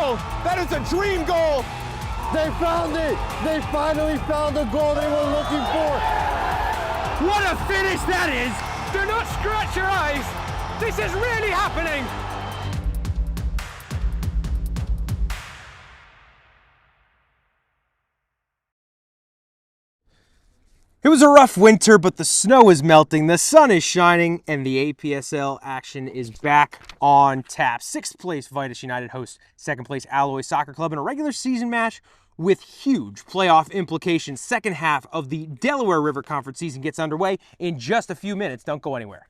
goal. That is a dream goal. They found it. They finally found the goal they were looking for. What a finish that is. Do not scratch your eyes. This is really happening. It was a rough winter, but the snow is melting, the sun is shining, and the APSL action is back on tap. 6th place Vidas United hosts 2nd place Alloy Soccer Club in a regular season match with huge playoff implications. Second half of the Delaware River Conference season gets underway in just a few minutes. Don't go anywhere.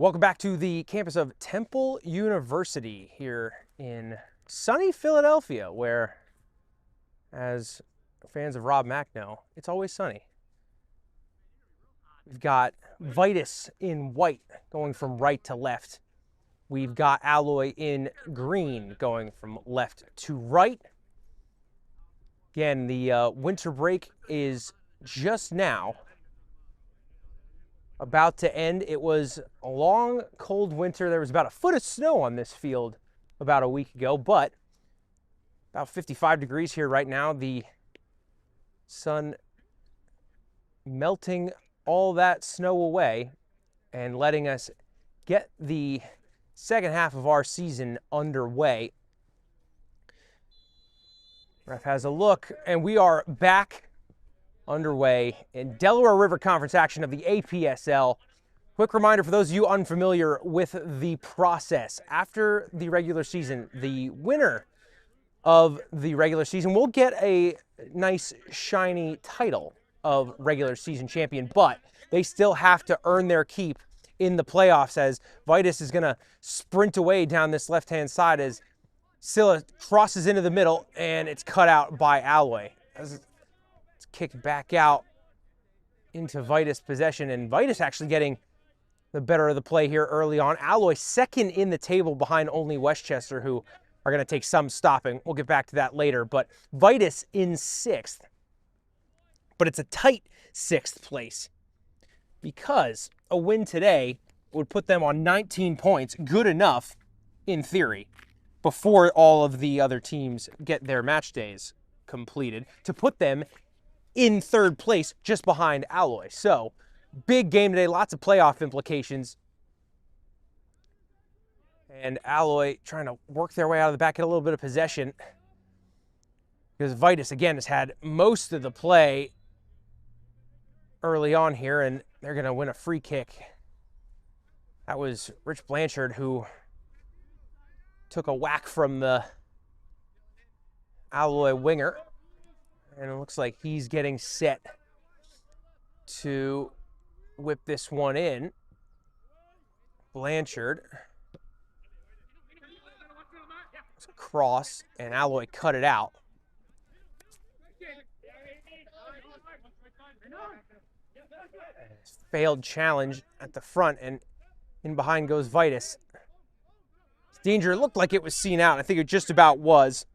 Welcome back to the campus of Temple University here in sunny Philadelphia, where, as fans of Rob Mack know, it's always sunny. We've got Vidas in white going from right to left. We've got Alloy in green going from left to right. Again, the winter break is just now about to end. It was a long, cold winter. There was about a foot of snow on this field about a week ago, but about 55 degrees here right now. The sun melting all that snow away and letting us get the second half of our season underway. Ref has a look, and we are back underway in Delaware River Conference action of the APSL. Quick reminder for those of you unfamiliar with the process. After the regular season, the winner of the regular season will get a nice shiny title of regular season champion, but they still have to earn their keep in the playoffs, as Vidas is going to sprint away down this left-hand side as Scylla crosses into the middle, and it's cut out by Alloy. It's kicked back out into Vidas' possession, and Vidas actually getting the better of the play here early on. Alloy second in the table behind only Westchester, who are going to take some stopping. We'll get back to that later, but Vidas in 6th. But it's a tight 6th place because a win today would put them on 19 points, good enough in theory, before all of the other teams get their match days completed, to put them in 3rd place just behind Alloy. So, big game today, lots of playoff implications. And Alloy trying to work their way out of the back, get a little bit of possession, because Vidas, again, has had most of the play early on here, and they're going to win a free kick. That was Rich Blanchard, who took a whack from the Alloy winger, and it looks like he's getting set to whip this one in. Blanchard, cross, and Alloy cut it out. Failed challenge at the front, and in behind goes Vidas. Danger looked like it was seen out. I think it just about was.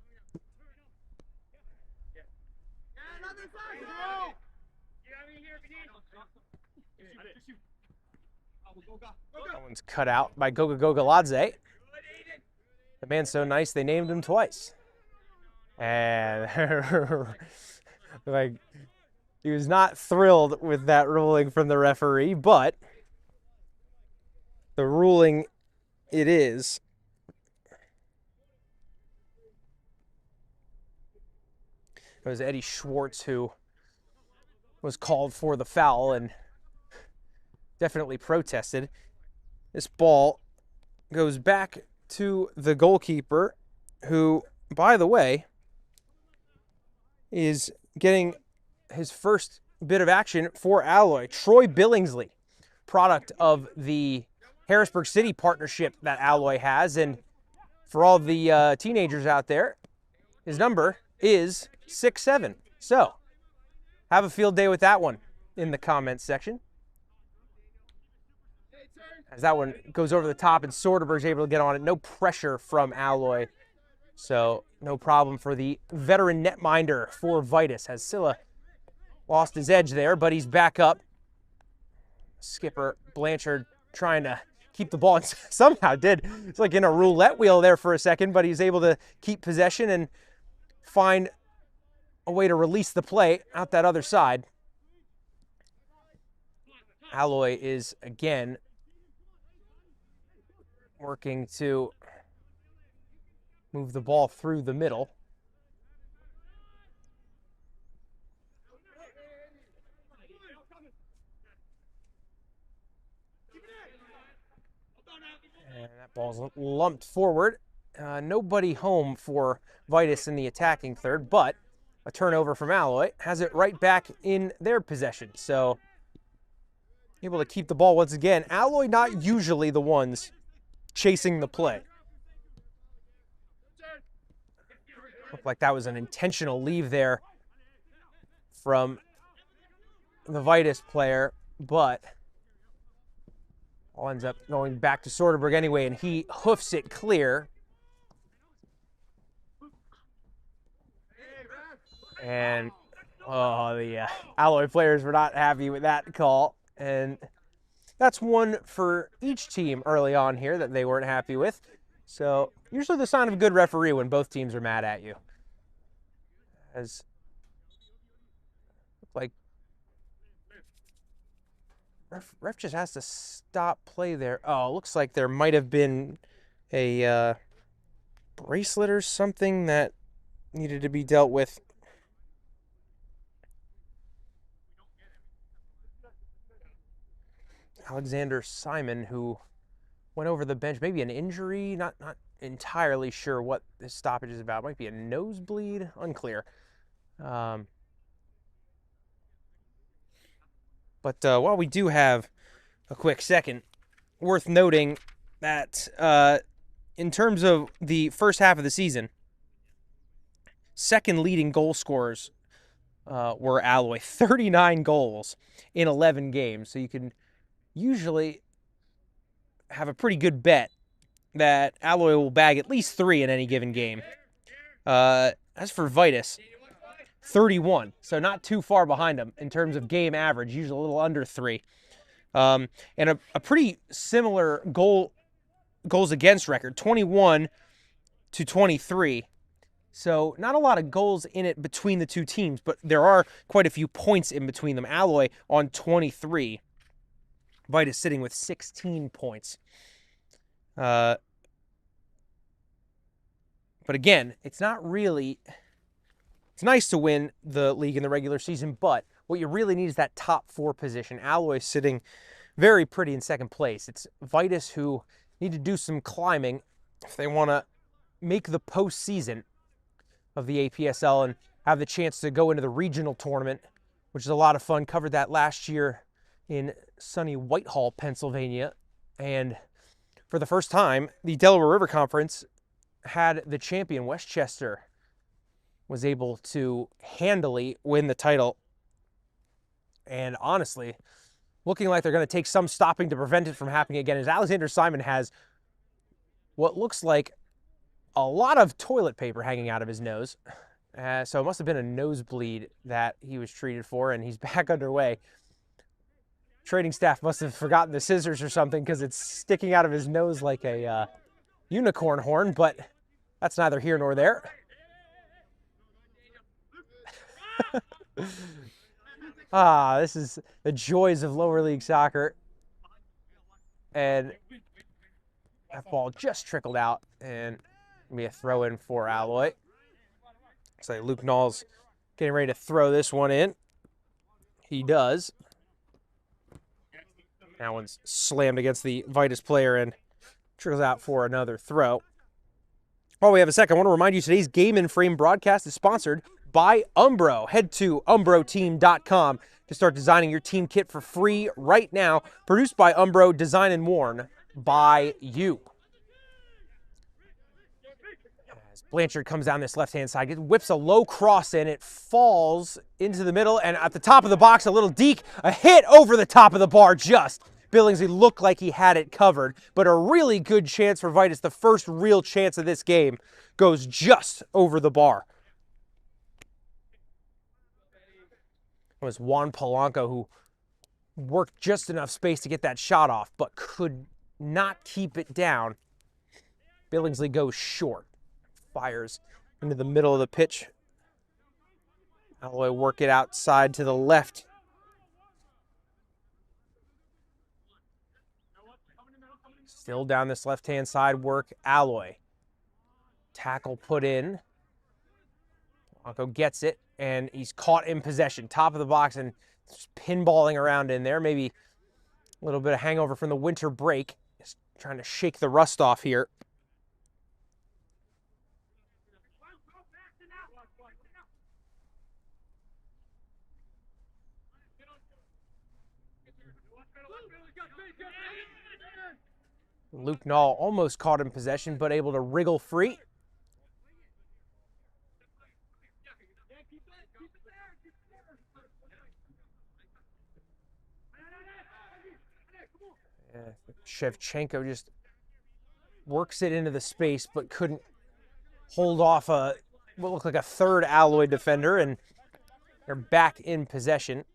That one's cut out by Goga Gogaladze. The man's so nice they named him twice. And like, he was not thrilled with that ruling from the referee, but the ruling it is. It was Eddie Schwartz who was called for the foul and definitely protested. This ball goes back to the goalkeeper, who, by the way, is getting his first bit of action for Alloy. Troy Billingsley, product of the Harrisburg City partnership that Alloy has. And for all the teenagers out there, his number is 6'7". So, have a field day with that one in the comments section. As that one goes over the top, and Soderberg's able to get on it. No pressure from Alloy. So, no problem for the veteran netminder for Vidas, as Scylla lost his edge there, but he's back up. Skipper Blanchard trying to keep the ball, and somehow did. It's like in a roulette wheel there for a second, but he's able to keep possession and find a way to release the play out that other side. Alloy is, again, working to move the ball through the middle. And that ball's lumped forward. Nobody home for Vidas in the attacking third, but a turnover from Alloy has it right back in their possession. So, able to keep the ball once again. Alloy not usually the ones chasing the play. Looked like that was an intentional leave there from the Vidas player, but all ends up going back to Soderberg anyway, and he hoofs it clear. And the Alloy players were not happy with that call, and that's one for each team early on here that they weren't happy with. So usually the sign of a good referee when both teams are mad at you. As like ref just has to stop play there. Oh, looks like there might have been a bracelet or something that needed to be dealt with. Alexander Simon, who went over the bench, maybe an injury, not entirely sure what this stoppage is about. Might be a nosebleed, unclear. But while we do have a quick second, worth noting that in terms of the first half of the season, second leading goal scorers were Alloy, 39 goals in 11 games. So you can usually have a pretty good bet that Alloy will bag at least 3 in any given game. As for Vidas, 31, so not too far behind him in terms of game average, usually a little under 3. And a pretty similar goals against record, 21 to 23. So not a lot of goals in it between the two teams, but there are quite a few points in between them. Alloy on 23. Vidas sitting with 16 points. But again, it's not really... It's nice to win the league in the regular season, but what you really need is that top 4 position. Alloy sitting very pretty in second place. It's Vidas who need to do some climbing if they want to make the postseason of the APSL and have the chance to go into the regional tournament, which is a lot of fun. Covered that last year in sunny Whitehall, Pennsylvania. And for the first time, the Delaware River Conference had the champion, Westchester, was able to handily win the title. And honestly, looking like they're going to take some stopping to prevent it from happening again, as Alexander Simon has what looks like a lot of toilet paper hanging out of his nose. So it must have been a nosebleed that he was treated for, and he's back underway. Training staff must have forgotten the scissors or something because it's sticking out of his nose like a unicorn horn, but that's neither here nor there. This is the joys of lower league soccer. And that ball just trickled out, and be a throw in for Alloy. Looks like Luke Knoll's getting ready to throw this one in. He does. That one's slammed against the Vidas player and trickles out for another throw. While we have a second, I want to remind you today's Game and Frame broadcast is sponsored by Umbro. Head to umbroteam.com to start designing your team kit for free right now. Produced by Umbro, designed and worn by you. As Blanchard comes down this left-hand side, whips a low cross in, it falls into the middle, and at the top of the box, a little deke, a hit over the top of the bar just. Billingsley looked like he had it covered, but a really good chance for Vidas. The first real chance of this game goes just over the bar. It was Juan Polanco who worked just enough space to get that shot off, but could not keep it down. Billingsley goes short, fires into the middle of the pitch. Alloy work it outside to the left. Still down this left-hand side work, Alloy. Tackle put in. Polanco gets it, and he's caught in possession. Top of the box and just pinballing around in there. Maybe a little bit of hangover from the winter break. Just trying to shake the rust off here. Luke Knoll almost caught in possession, but able to wriggle free. Shevchenko just works it into the space, but couldn't hold off what looked like a third Alloy defender, and they're back in possession.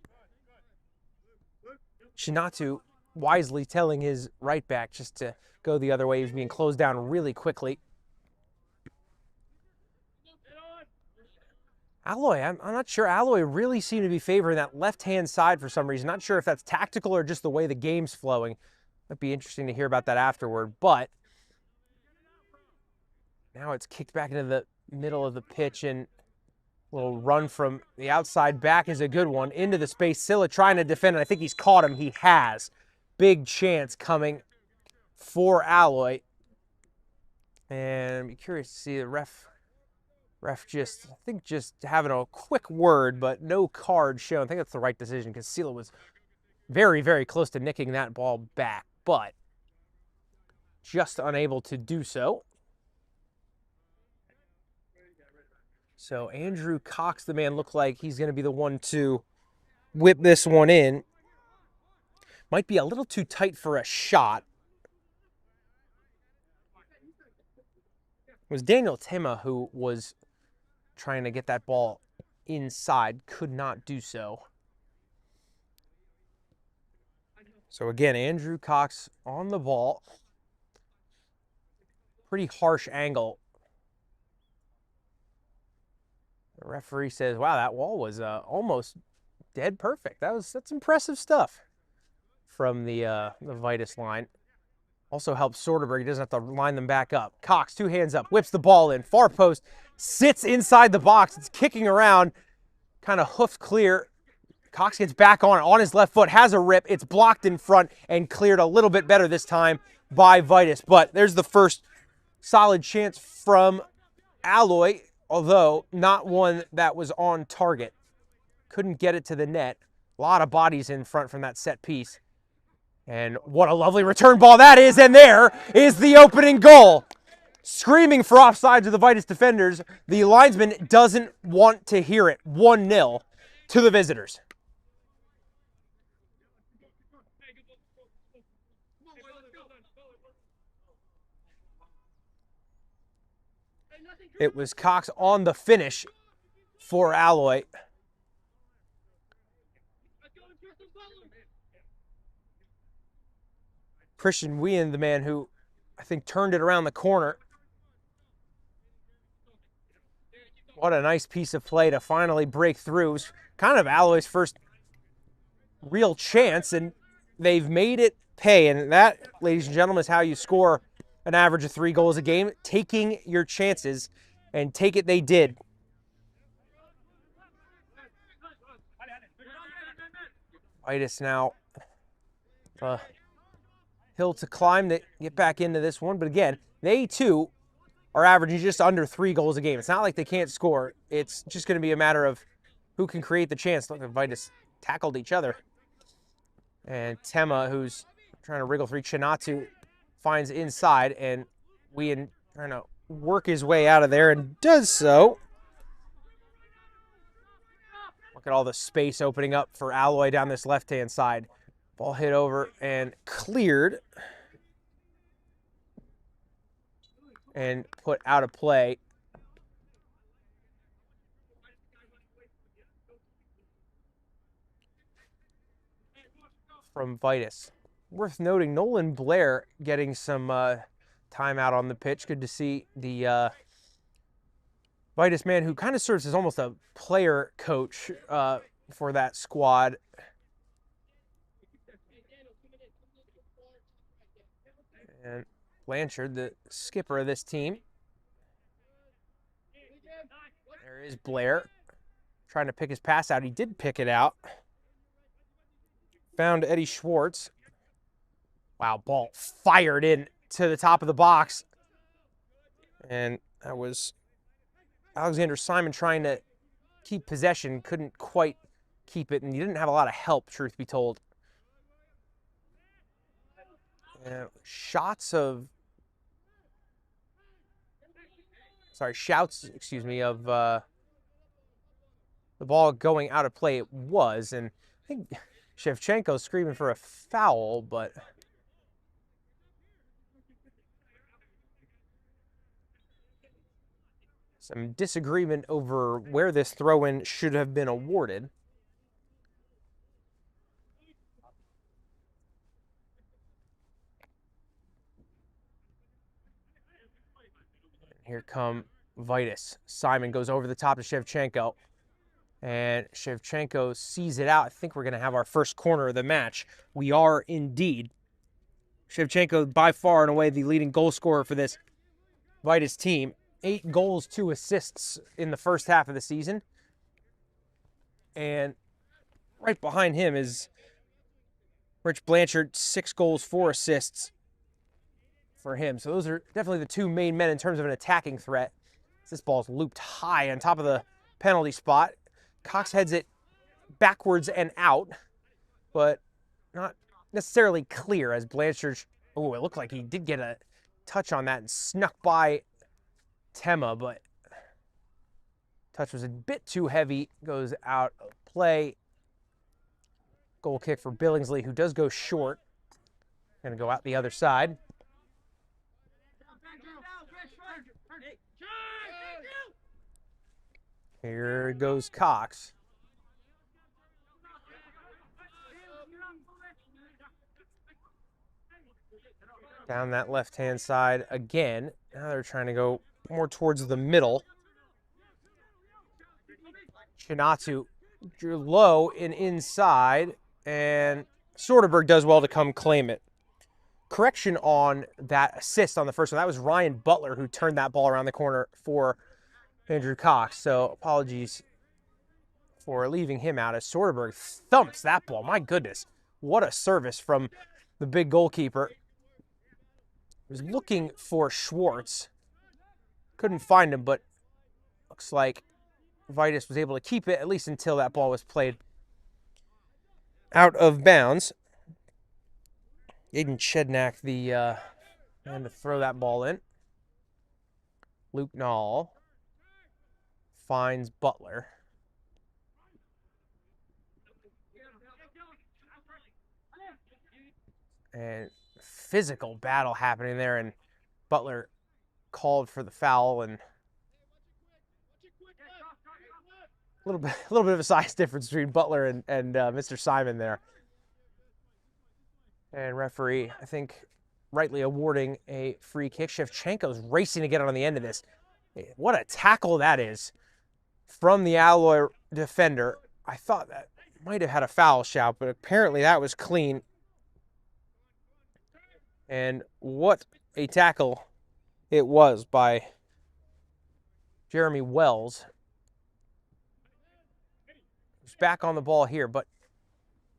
Shinatu wisely telling his right back just to go the other way. He was being closed down really quickly. Alloy, I'm not sure. Alloy really seemed to be favoring that left-hand side for some reason. Not sure if that's tactical or just the way the game's flowing. Might be interesting to hear about that afterward, but now it's kicked back into the middle of the pitch, and a little run from the outside back is a good one. Into the space, Silla trying to defend, and I think he's caught him. He has. Big chance coming for Alloy. And I'm curious to see the ref just, I think, just having a quick word, but no card shown. I think that's the right decision because Silla was very, very close to nicking that ball back, but just unable to do so. So Andrew Cox, the man, looked like he's going to be the one to whip this one in. Might be a little too tight for a shot. It was Daniel Tema who was trying to get that ball inside, could not do so. So again, Andrew Cox on the ball. Pretty harsh angle. The referee says, wow, that wall was almost dead perfect. That's impressive stuff from the Vidas line. Also helps Soderberg. He doesn't have to line them back up. Cox, 2 hands up, whips the ball in. Far post, sits inside the box. It's kicking around, kind of hoofed clear. Cox gets back on his left foot, has a rip. It's blocked in front and cleared a little bit better this time by Vidas. But there's the first solid chance from Alloy, although not one that was on target. Couldn't get it to the net. A lot of bodies in front from that set piece. And what a lovely return ball that is, and there is the opening goal. Screaming for offsides of the Vidas defenders. The linesman doesn't want to hear it. 1-0 to the visitors. It was Cox on the finish for Alloy. Christian Wien, the man who I think turned it around the corner. What a nice piece of play to finally break through. It was kind of Alloy's first real chance, and they've made it pay. And that, ladies and gentlemen, is how you score an average of 3 goals a game. Taking your chances, and take it they did. Vidas now hill to climb to get back into this one. But again, they too are averaging just under 3 goals a game. It's not like they can't score. It's just going to be a matter of who can create the chance. Look, Vidas tackled each other. And Tema, who's trying to wriggle through, Chinatu finds inside, and Wien trying to work his way out of there and does so. Look at all the space opening up for Alloy down this left-hand side. Ball hit over and cleared and put out of play. From Vidas. Worth noting, Nolan Blair getting some time out on the pitch. Good to see the Vidas man who kind of serves as almost a player coach for that squad. And Blanchard, the skipper of this team. There is Blair trying to pick his pass out. He did pick it out. Found Eddie Schwartz. Wow, ball fired in to the top of the box. And that was Alexander Simon trying to keep possession. Couldn't quite keep it, and he didn't have a lot of help, truth be told. Shouts, excuse me, of the ball going out of play. It was, and I think Shevchenko's screaming for a foul, but some disagreement over where this throw-in should have been awarded. Here come Vidas. Simon goes over the top to Shevchenko. And Shevchenko sees it out. I think we're going to have our first corner of the match. We are indeed. Shevchenko, by far and away, the leading goal scorer for this Vidas team. 8 goals, 2 assists in the first half of the season. And right behind him is Rich Blanchard, 6 goals, 4 assists for him. So those are definitely the 2 main men in terms of an attacking threat. This ball's looped high on top of the penalty spot. Cox heads it backwards and out, but not necessarily clear as Blanchard, oh, it looked like he did get a touch on that and snuck by Tema, but touch was a bit too heavy, goes out of play. Goal kick for Billingsley, who does go short. Gonna go out the other side. Here goes Cox. Down that left-hand side again. Now they're trying to go more towards the middle. Chinatu drew low and inside, and Soderberg does well to come claim it. Correction on that assist on the first one. That was Ryan Butler who turned that ball around the corner for Andrew Cox. So apologies for leaving him out as Soderberg thumps that ball. My goodness, what a service from the big goalkeeper. Was looking for Schwartz. Couldn't find him, but looks like Vidas was able to keep it, at least until that ball was played out of bounds. Aiden Chednak, the man to throw that ball in. Luke Nall finds Butler. And physical battle happening there, and Butler called for the foul, and a little bit of a size difference between Butler and Mr. Simon there. And referee, I think, rightly awarding a free kick. Shevchenko's racing to get on the end of this. What a tackle that is from the Alloy defender. I thought that might have had a foul shout, but apparently that was clean. And what a tackle it was by Jeremy Wells. He's back on the ball here, but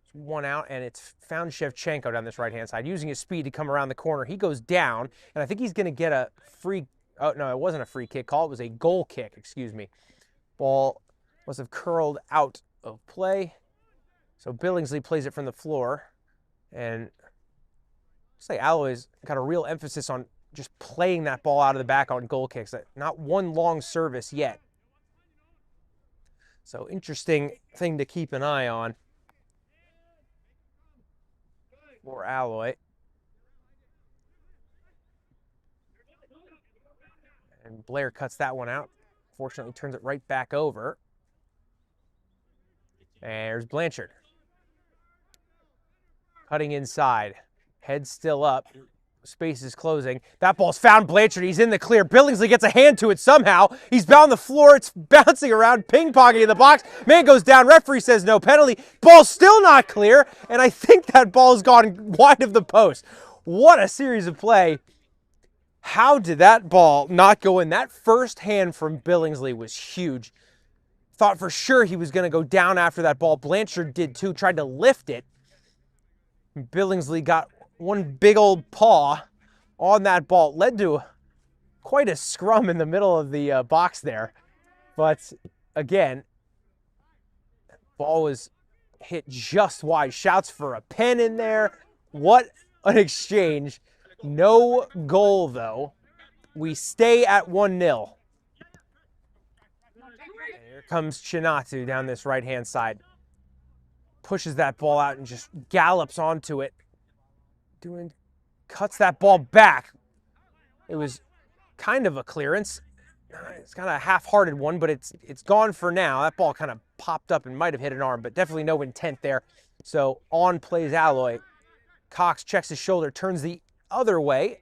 it's one out, and it's found Shevchenko down this right-hand side, using his speed to come around the corner. He goes down, and I think he's going to get a free... Oh, no, it wasn't a free kick call. It was a goal kick, excuse me. Ball must have curled out of play. So Billingsley plays it from the floor, and say Alloy's got a real emphasis on just playing that ball out of the back on goal kicks. Not one long service yet. So interesting thing to keep an eye on for Alloy. And Blair cuts that one out. Fortunately, turns it right back over. There's Blanchard. Cutting inside. Head still up. Space is closing. That ball's found Blanchard. He's in the clear. Billingsley gets a hand to it somehow. He's on the floor. It's bouncing around, ping-ponging in the box. Man goes down. Referee says no penalty. Ball's still not clear, and I think that ball's gone wide of the post. What a series of play. How did that ball not go in? That first hand from Billingsley was huge. Thought for sure he was going to go down after that ball. Blanchard did too. Tried to lift it. Billingsley got one big old paw on that ball. Led to quite a scrum in the middle of the box there. But again, ball was hit just wide. Shouts for a pen in there. What an exchange. No goal, though. We stay at 1-0. Here comes Chinatu down this right-hand side. Pushes that ball out and just gallops onto it. Cuts that ball back. It was kind of a clearance. It's kind of a half-hearted one, but it's gone for now. That ball kind of popped up and might have hit an arm, but definitely no intent there. So on plays Alloy. Cox checks his shoulder, turns the other way.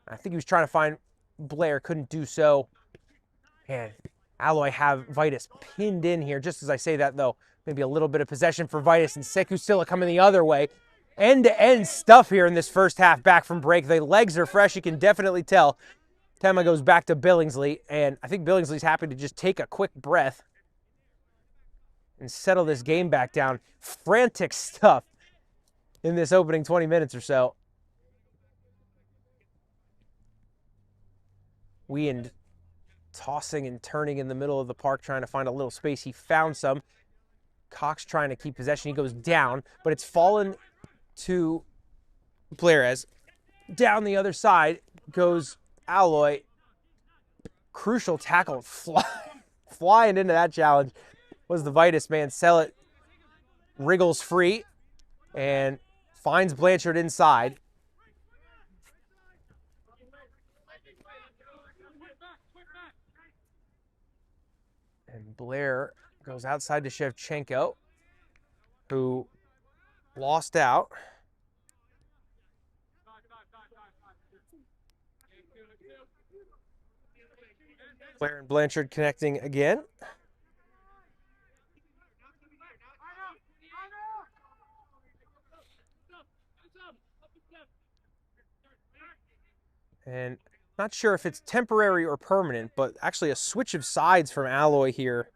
I think he was trying to find Blair, couldn't do so. And Alloy have Vidas pinned in here. Just as I say that, though, maybe a little bit of possession for Vidas, and Sekusila coming the other way. End-to-end stuff here in this first half back from break. The legs are fresh, you can definitely tell. Tema goes back to Billingsley, and I think Billingsley's happy to just take a quick breath and settle this game back down. Frantic stuff in this opening 20 minutes or so. Weand tossing and turning in the middle of the park, trying to find a little space. He found some. Cox trying to keep possession. He goes down, but it's fallen to Blair as down the other side goes Alloy. Crucial tackle flying into that challenge was the Vidas man. Sell it, wriggles free and finds Blanchard inside. And Blair goes outside to Shevchenko, who lost out. Blair and Blanchard connecting again. And not sure if it's temporary or permanent, but actually a switch of sides from Alloy here,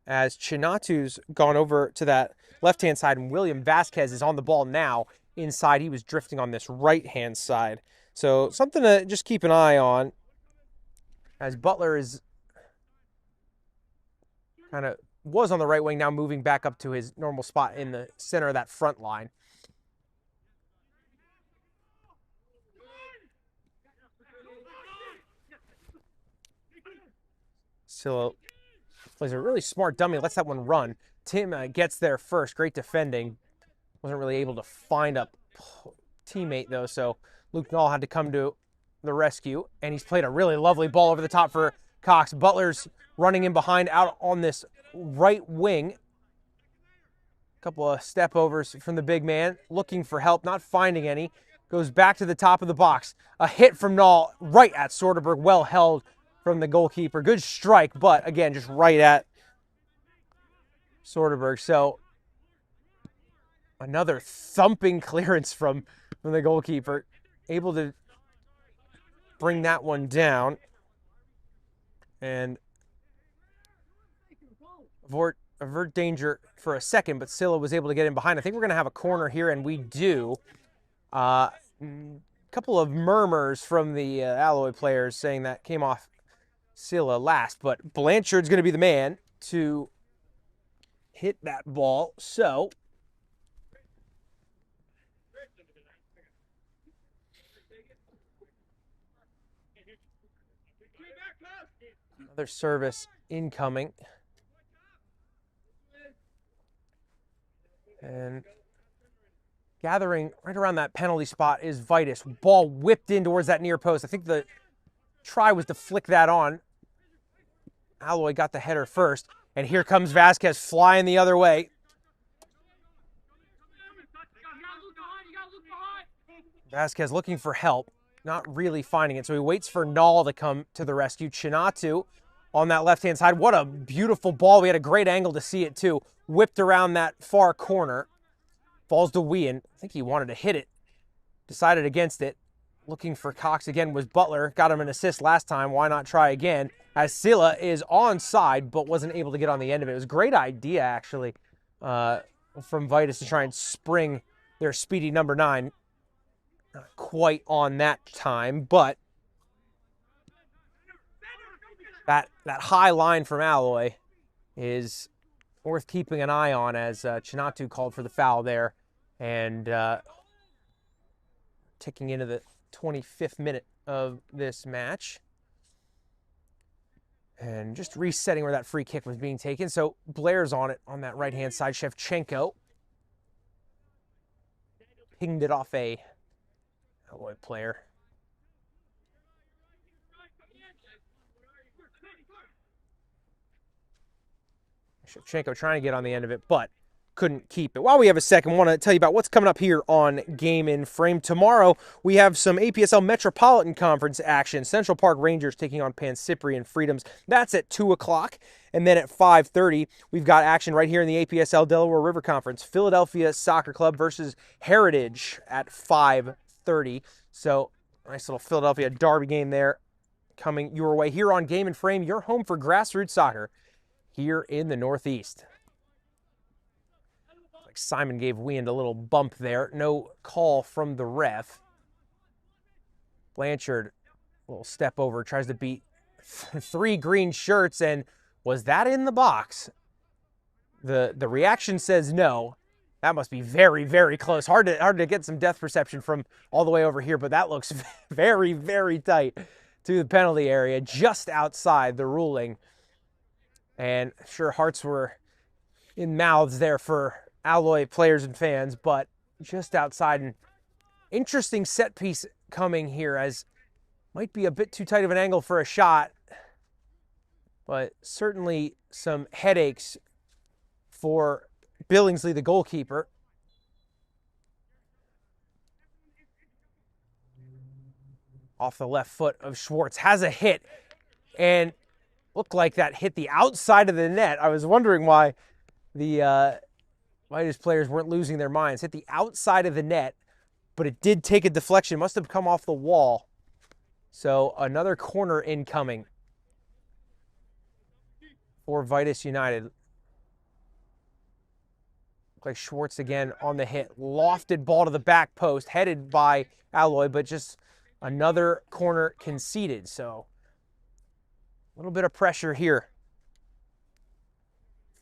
as Chinatu's gone over to that left-hand side, and William Vasquez is on the ball now inside. He was drifting on this right-hand side. So something to just keep an eye on, as Butler is kind of was on the right wing, now moving back up to his normal spot in the center of that front line. Silla plays a really smart dummy, lets that one run. Tim gets there first. Great defending. Wasn't really able to find a teammate, though, so Luke Nall had to come to the rescue, and he's played a really lovely ball over the top for Cox. Butler's running in behind out on this right wing. A couple of step overs from the big man, looking for help, not finding any. Goes back to the top of the box. A hit from Nall right at Soderberg, well held from the goalkeeper. Good strike, but again, just right at Soderberg. So another thumping clearance from the goalkeeper. Able to bring that one down and avert danger for a second, but Silla was able to get in behind. I think we're going to have a corner here, and we do. A couple of murmurs from the Alloy players saying that came off Silla last, but Blanchard's going to be the man to hit that ball. So another service incoming. And gathering right around that penalty spot is Vidas. Ball whipped in towards that near post. I think the try was to flick that on. Alloy got the header first. And here comes Vasquez flying the other way. Vasquez looking for help, not really finding it. So he waits for Nall to come to the rescue. Chinatu on that left-hand side. What a beautiful ball. We had a great angle to see it too. Whipped around that far corner. Falls to Wien. I think he wanted to hit it. Decided against it. Looking for Cox again was Butler. Got him an assist last time. Why not try again? As Silla is onside, but wasn't able to get on the end of it. It was a great idea, actually, from Vidas to try and spring their speedy number 9. Not quite on that time, but that high line from Alloy is worth keeping an eye on, as Chinatu called for the foul there, and ticking into the 25th minute of this match. And just resetting where that free kick was being taken. So Blair's on it on that right-hand side. Shevchenko pinged it off a Alloy player. Shevchenko trying to get on the end of it, but couldn't keep it. While we have a second, I want to tell you about what's coming up here on Game in Frame. Tomorrow, we have some APSL Metropolitan Conference action. Central Park Rangers taking on Pancyprian Freedoms. That's at 2 o'clock. And then at 5:30, we've got action right here in the APSL Delaware River Conference. Philadelphia Soccer Club versus Heritage at 5:30. So, nice little Philadelphia derby game there coming your way here on Game and Frame, your home for grassroots soccer here in the Northeast. Like Simon gave Weand a little bump there. No call from the ref. Blanchard, a little step over, tries to beat 3 green shirts, and was that in the box? The reaction says no. That must be very, very close. Hard to get some depth perception from all the way over here, but that looks very, very tight to the penalty area, just outside the ruling. And sure, hearts were in mouths there for Alloy players and fans, but just outside. An interesting set piece coming here, as might be a bit too tight of an angle for a shot, but certainly some headaches for Billingsley, the goalkeeper. Off the left foot of Schwartz, has a hit, and looked like that hit the outside of the net. I was wondering why the Vidas players weren't losing their minds. Hit the outside of the net, but it did take a deflection. Must have come off the wall. So another corner incoming for Vidas United. Looked like Schwartz again on the hit. Lofted ball to the back post, headed by Alloy, but just another corner conceded. So a little bit of pressure here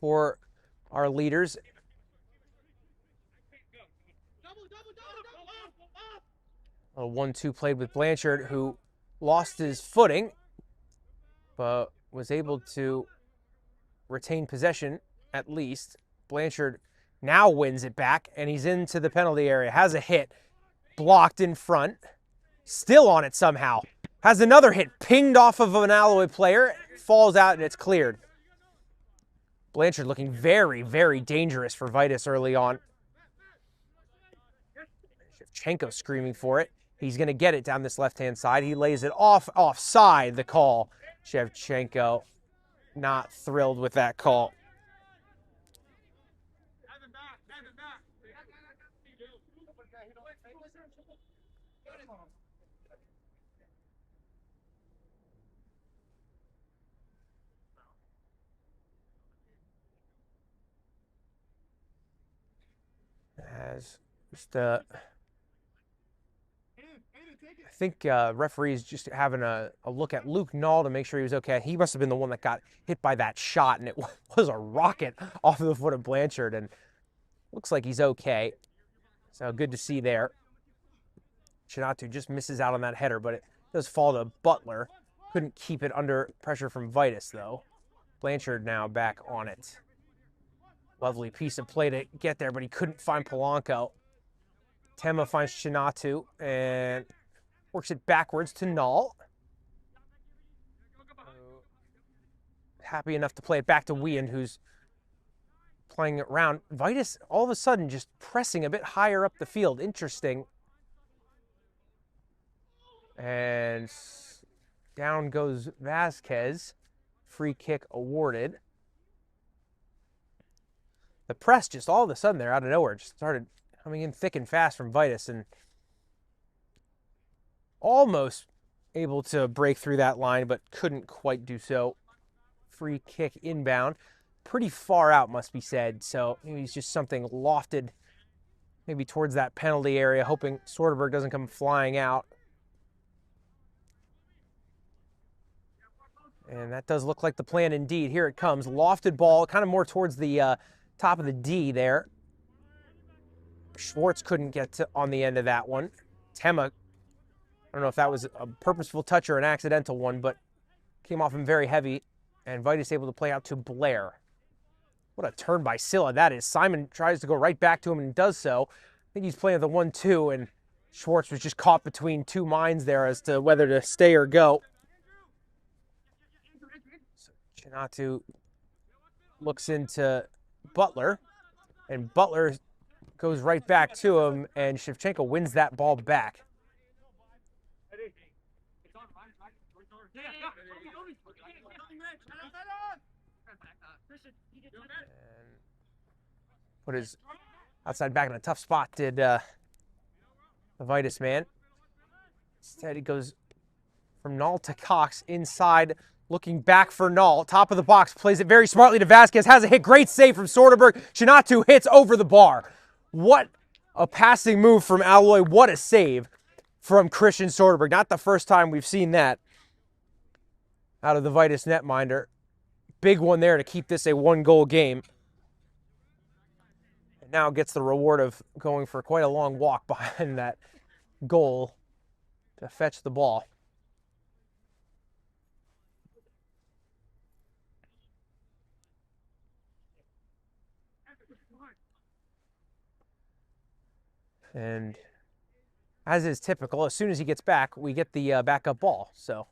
for our leaders. A 1-2 played with Blanchard, who lost his footing, but was able to retain possession at least. Blanchard now wins it back, and he's into the penalty area. Has a hit, blocked in front, still on it somehow. Has another hit, pinged off of an Alloy player, falls out, and it's cleared. Blanchard looking very, very dangerous for Vidas early on. Shevchenko screaming for it. He's going to get it down this left-hand side. He lays it offside, the call. Shevchenko not thrilled with that call. As just I think referees just having a look at Luke Nall to make sure he was okay. He must have been the one that got hit by that shot, and it was a rocket off of the foot of Blanchard, and looks like he's okay. So good to see there. Chinatu just misses out on that header, but it does fall to Butler. Couldn't keep it under pressure from Vidas, though. Blanchard now back on it. Lovely piece of play to get there, but he couldn't find Polanco. Tema finds Chinatu and works it backwards to Nall. Happy enough to play it back to Weand, who's playing it around. Vidas all of a sudden just pressing a bit higher up the field. Interesting. And down goes Vasquez. Free kick awarded. The press just all of a sudden there out of nowhere just started coming in thick and fast from Vidas, and almost able to break through that line, but couldn't quite do so. Free kick inbound. Pretty far out, must be said, so maybe it's just something lofted maybe towards that penalty area, hoping Soderberg doesn't come flying out. And that does look like the plan indeed. Here it comes. Lofted ball, kind of more towards the top of the D there. Schwartz couldn't get on the end of that one. Tema, I don't know if that was a purposeful touch or an accidental one, but came off him very heavy, and Vidas able to play out to Blair. What a turn by Silla that is. Simon tries to go right back to him and does so. I think he's playing the 1-2, and Schwartz was just caught between two minds there as to whether to stay or go. So Chinatu looks into Butler, and Butler goes right back to him, and Shevchenko wins that ball back. And put his outside back in a tough spot, did the Vidas man. Instead, he goes from Null to Cox inside, looking back for Null. Top of the box, plays it very smartly to Vasquez. Has a hit. Great save from Soderberg. Chinatu hits over the bar. What a passing move from Alloy. What a save from Christian Soderberg. Not the first time we've seen that out of the Vidas netminder. Big one there to keep this a 1-goal game. And now gets the reward of going for quite a long walk behind that goal to fetch the ball. And as is typical, as soon as he gets back, we get the backup ball. So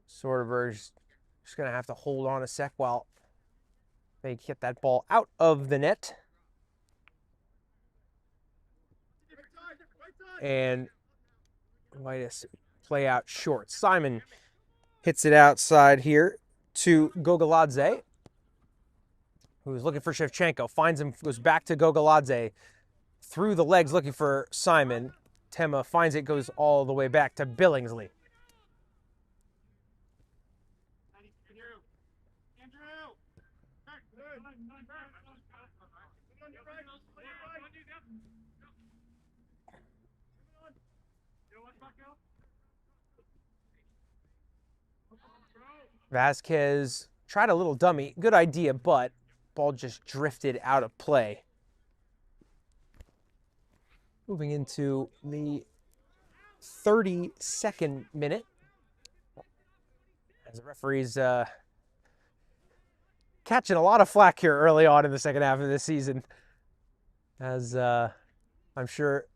Soderberg's just going to have to hold on a sec while they get that ball out of the net. And Vidas play out short. Simon hits it outside here to Gogoladze, who's looking for Shevchenko. Finds him, goes back to Gogoladze. Through the legs looking for Simon. Tema finds it, goes all the way back to Billingsley. Vasquez tried a little dummy. Good idea, but ball just drifted out of play. Moving into the 32nd minute. As the referee's catching a lot of flack here early on in the second half of this season. As I'm sure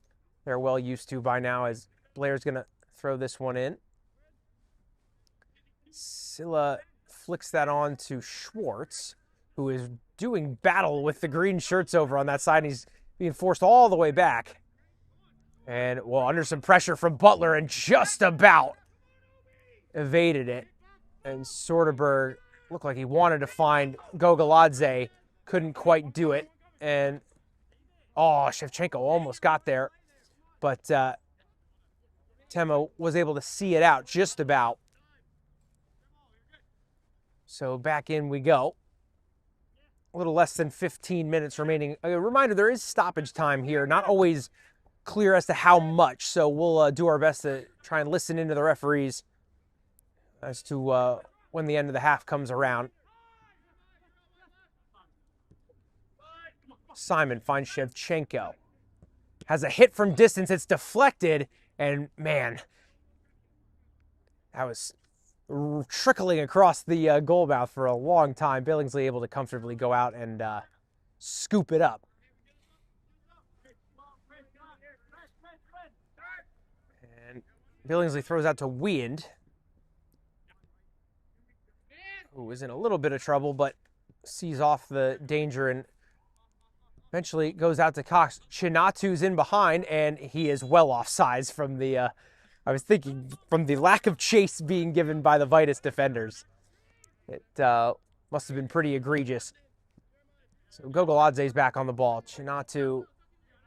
they're well used to by now, as Blair's going to throw this one in. Silla flicks that on to Schwartz, who is doing battle with the green shirts over on that side. And he's being forced all the way back. And, well, under some pressure from Butler and just about evaded it. And Soderberg looked like he wanted to find Gogoladze, couldn't quite do it. And, oh, Shevchenko almost got there. But Tema was able to see it out just about. So back in we go. A little less than 15 minutes remaining. A reminder, there is stoppage time here. Not always clear as to how much. So we'll do our best to try and listen into the referees as to when the end of the half comes around. Simon finds Shevchenko. Has a hit from distance. It's deflected. And, man, that was trickling across the goal mouth for a long time. Billingsley able to comfortably go out and scoop it up. And Billingsley throws out to Weand, who is in a little bit of trouble, but sees off the danger and eventually goes out to Cox. Chinatu's in behind, and he is well offsides from the I was thinking from the lack of chase being given by the Vidas defenders. It must have been pretty egregious. So Gogoladze's back on the ball. Chinatu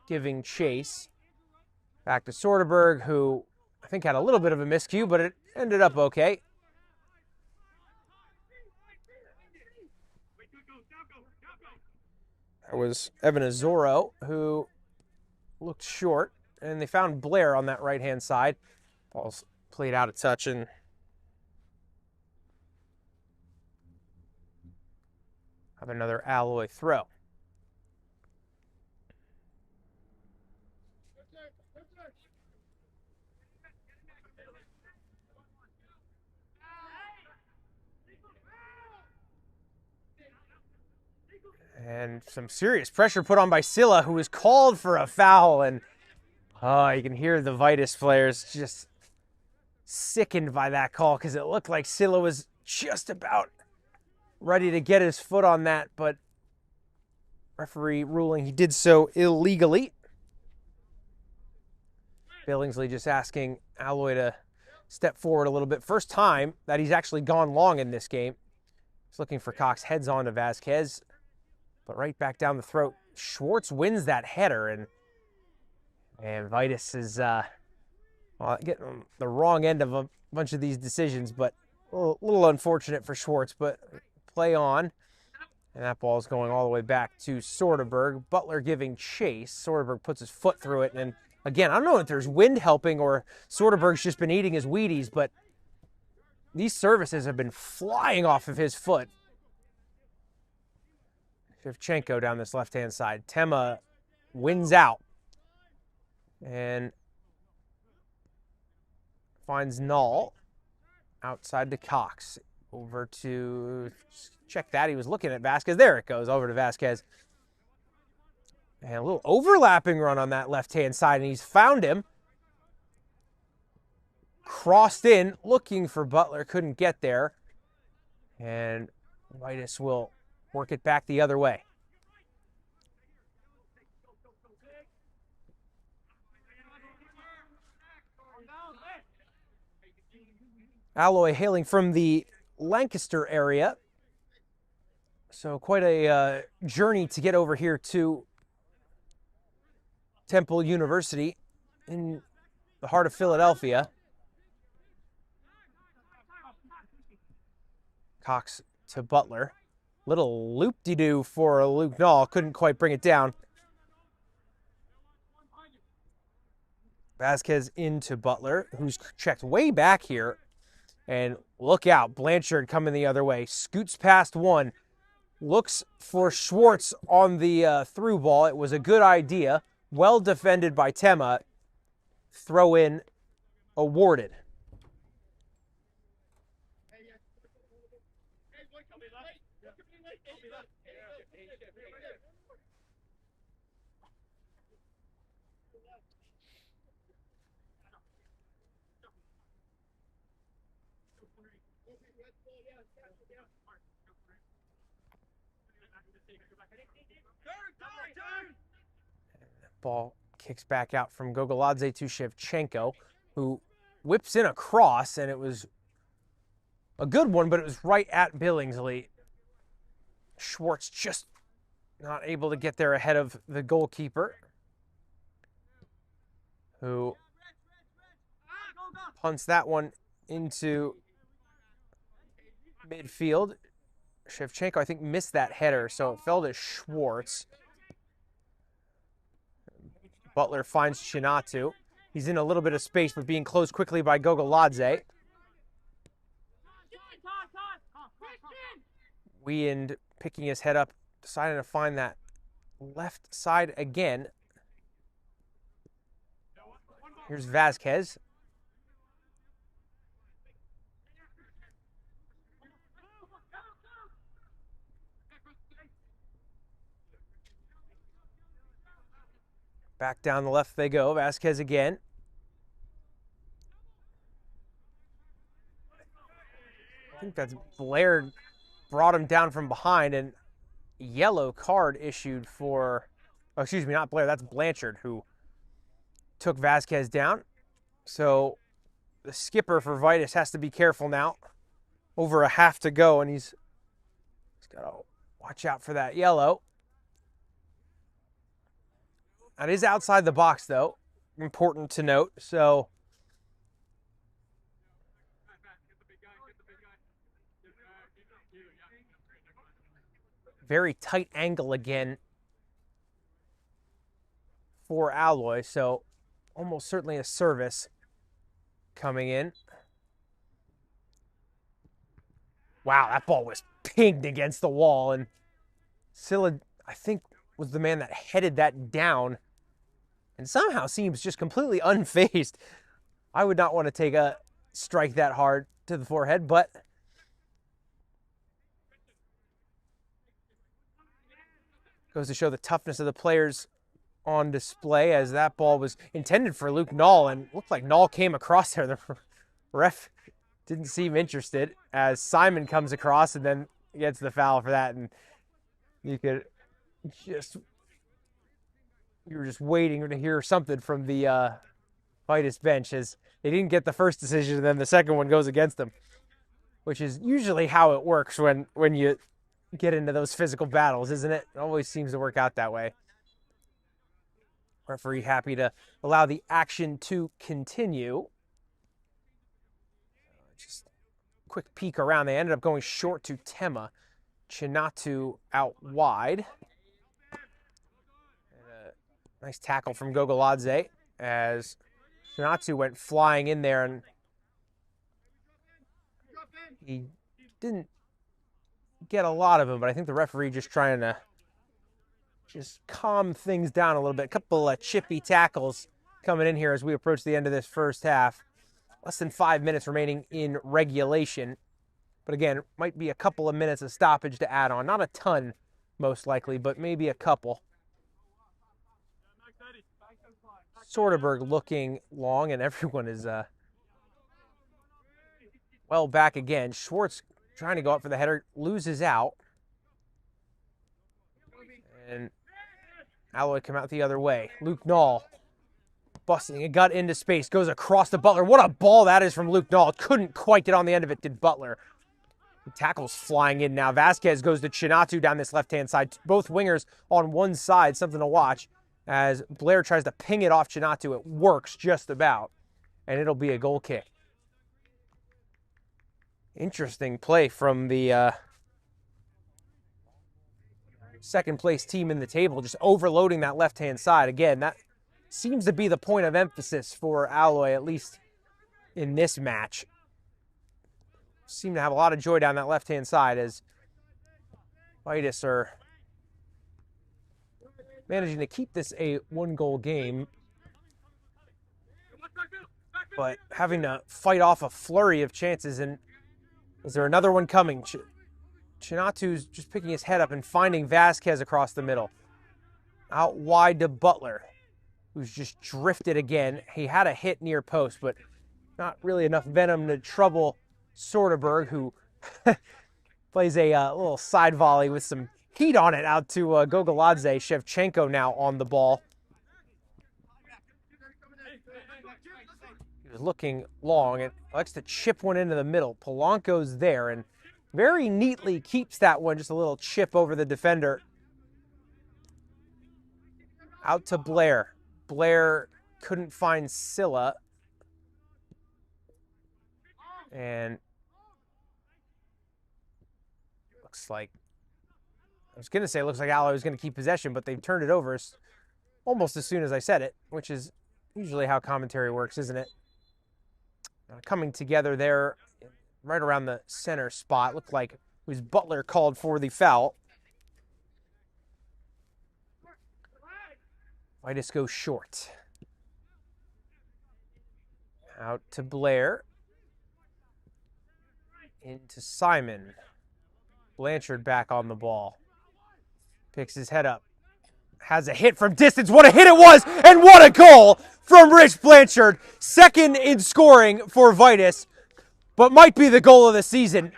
giving chase. Back to Soderberg, who I think had a little bit of a miscue, but it ended up okay. That was Evan Azoro, who looked short, and they found Blair on that right-hand side. Ball's played out of touch and have another Alloy throw. And some serious pressure put on by Silla, who was called for a foul. And you can hear the Vidas players just sickened by that call because it looked like Silla was just about ready to get his foot on that, but referee ruling he did so illegally. Billingsley just asking Alloy to step forward a little bit. First time that he's actually gone long in this game. He's looking for Cox, heads on to Vasquez, but right back down the throat. Schwartz wins that header, and And Vidas is well, getting the wrong end of a bunch of these decisions, but a little unfortunate for Schwartz, but play on. And that ball is going all the way back to Soderberg. Butler giving chase. Soderberg puts his foot through it. And again, I don't know if there's wind helping or Soderberg's just been eating his Wheaties, but these services have been flying off of his foot. Shevchenko down this left-hand side. Tema wins out and finds Null outside to Cox. Over to, check that, he was looking at Vasquez. There it goes, over to Vasquez. And a little overlapping run on that left-hand side, and he's found him. Crossed in, looking for Butler, couldn't get there. And Vidas will work it back the other way. Alloy hailing from the Lancaster area. So quite a journey to get over here to Temple University in the heart of Philadelphia. Cox to Butler. Little loop-de-doo for Luke Null. Couldn't quite bring it down. Vasquez into Butler, who's checked way back here. And look out, Blanchard coming the other way. Scoots past one. Looks for Schwartz on the through ball. It was a good idea. Well defended by Tema. Throw in awarded. Ball kicks back out from Gogoladze to Shevchenko, who whips in a cross, and it was a good one, but it was right at Billingsley. Schwartz just not able to get there ahead of the goalkeeper, who punts that one into midfield. Shevchenko, I think, missed that header, so it fell to Schwartz. Butler finds Chinatu. He's in a little bit of space, but being closed quickly by Gogoladze. Weand picking his head up, deciding to find that left side again. Here's Vasquez. Back down the left they go. Vasquez again. I think that's Blair brought him down from behind, and yellow card issued for, oh, excuse me, not Blair, that's Blanchard who took Vasquez down. So the skipper for Vidas has to be careful now. Over a half to go, and he's got to watch out for that yellow. That is outside the box, though. Important to note. So very tight angle again for Alloy. So almost certainly a service coming in. Wow, that ball was pinged against the wall. And Silla, I think, was the man that headed that down and somehow seems just completely unfazed. I would not want to take a strike that hard to the forehead, but goes to show the toughness of the players on display, as that ball was intended for Luke Null and looked like Null came across there. The ref didn't seem interested as Simon comes across and then gets the foul for that. And you were just waiting to hear something from the Vidas bench, as they didn't get the first decision and then the second one goes against them, which is usually how it works when you get into those physical battles, isn't it? It always seems to work out that way. Referee happy to allow the action to continue. Just a quick peek around. They ended up going short to Tema. Chinatu out wide. And a nice tackle from Gogoladze as Chinatu went flying in there, and he didn't get a lot of them, but I think the referee just trying to just calm things down a little bit. A couple of chippy tackles coming in here as we approach the end of this first half. Less than 5 minutes remaining in regulation. But again, might be a couple of minutes of stoppage to add on. Not a ton, most likely, but maybe a couple. Soderberg looking long, and everyone is well back again. Schwartz trying to go up for the header, loses out. And Alloy come out the other way. Luke Nall busting a gut into space, goes across to Butler. What a ball that is from Luke Nall. Couldn't quite get on the end of it, did Butler. The tackle's flying in now. Vasquez goes to Chinatu down this left-hand side. Both wingers on one side, something to watch. As Blair tries to ping it off Chinatu, it works just about. And it'll be a goal kick. Interesting play from the second place team in the table, just overloading that left-hand side. Again, that seems to be the point of emphasis for Alloy, at least in this match. Seem to have a lot of joy down that left-hand side as Vidas are managing to keep this a one-goal game, but having to fight off a flurry of chances. And is there another one coming? Chinatu's just picking his head up and finding Vasquez across the middle. Out wide to Butler, who's just drifted again. He had a hit near post, but not really enough venom to trouble Soderberg, who plays a little side volley with some heat on it out to Gogoladze. Shevchenko now on the ball. He was looking long and likes to chip one into the middle. Polanco's there and very neatly keeps that one, just a little chip over the defender. Out to Blair. Blair couldn't find Silla. And looks like, I was going to say it looks like Alloy was going to keep possession, but they've turned it over almost as soon as I said it, which is usually how commentary works, isn't it? Coming together there right around the center spot. Looked like it was Butler called for the foul. Vidas goes short. Out to Blair. Into Simon. Blanchard back on the ball. Picks his head up. Has a hit from distance. What a hit it was! And what a goal from Rich Blanchard. Second in scoring for Vidas, but might be the goal of the season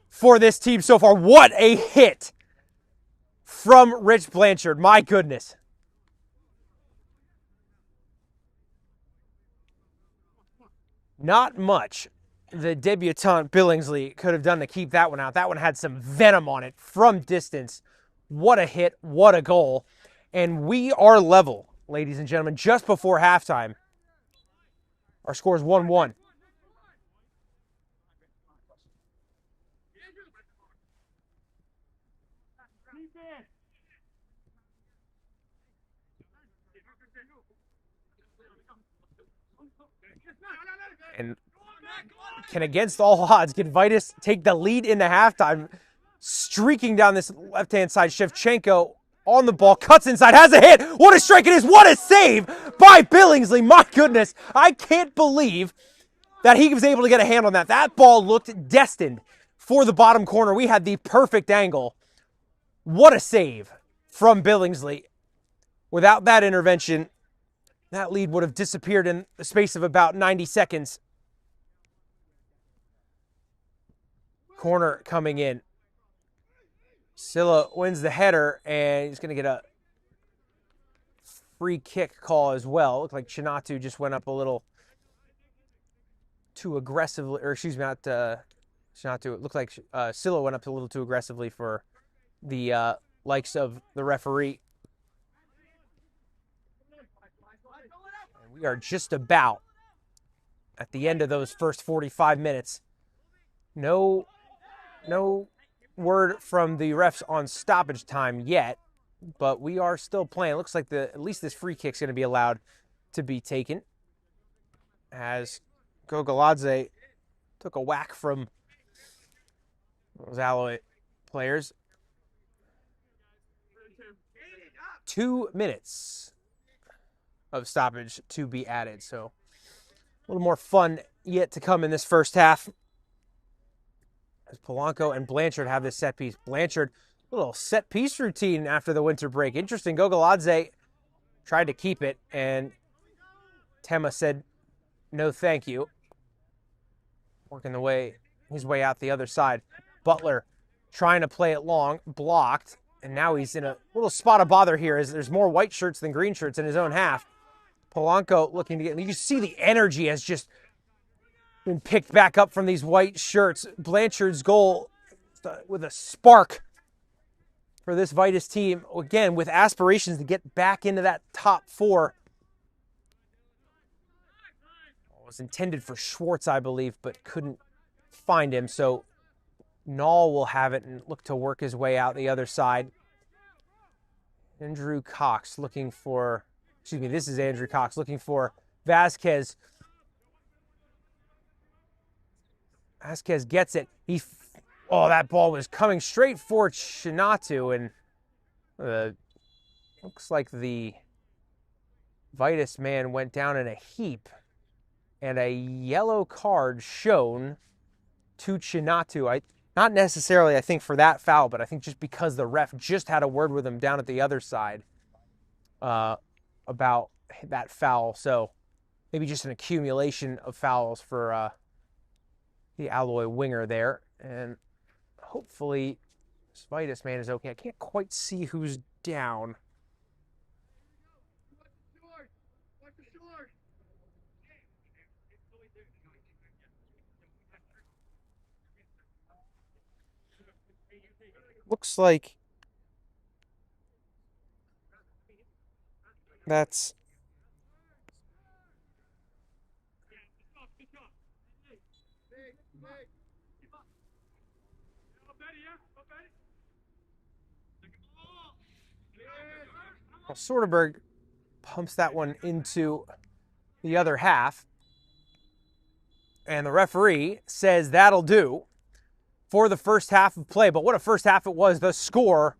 for this team so far. What a hit from Rich Blanchard. My goodness. Not much the debutant Billingsley could have done to keep that one out. That one had some venom on it from distance. What a hit. What a goal. And we are level, ladies and gentlemen, just before halftime. Our score is 1-1. And can, against all odds, can Vidas take the lead into halftime? Streaking down this left-hand side, Shevchenko on the ball, cuts inside, has a hit. What a strike it is. What a save by Billingsley. My goodness, I can't believe that he was able to get a hand on that. That ball looked destined for the bottom corner. We had the perfect angle. What a save from Billingsley. Without that intervention, that lead would have disappeared in the space of about 90 seconds. Corner coming in. Silla wins the header, and he's going to get a free kick call as well. Looked like Chinatu just went up a little too aggressively, or excuse me, not Chinatu. It looked like Silla went up a little too aggressively for the likes of the referee. We are just about at the end of those first 45 minutes. No word from the refs on stoppage time yet, but we are still playing. It looks like at least this free kick's going to be allowed to be taken, as Gogoladze took a whack from those Alloy players. 2 minutes of stoppage to be added, so a little more fun yet to come in this first half. As Polanco and Blanchard have this set piece. Blanchard, a little set piece routine after the winter break. Interesting. Gogoladze tried to keep it, and Tema said, no thank you. Working his way out the other side. Butler trying to play it long, blocked, and now he's in a little spot of bother here as there's more white shirts than green shirts in his own half. Polanco looking to get, you can see the energy has just been picked back up from these white shirts. Blanchard's goal with a spark for this Vidas team, again, with aspirations to get back into that top 4. It was intended for Schwartz, I believe, but couldn't find him. So Nall will have it and look to work his way out the other side. Andrew Cox looking for, this is Andrew Cox looking for Vasquez. Vasquez gets it. That ball was coming straight for Chinatu, and looks like the Vidas man went down in a heap, and a yellow card shown to Chinatu. Not necessarily, I think, for that foul, but I think just because the ref just had a word with him down at the other side about that foul. So maybe just an accumulation of fouls for the Alloy winger there. And hopefully this Vidas man is okay. I can't quite see who's down. Looks like that's Soderberg pumps that one into the other half, and the referee says that'll do for the first half of play. But what a first half it was. The score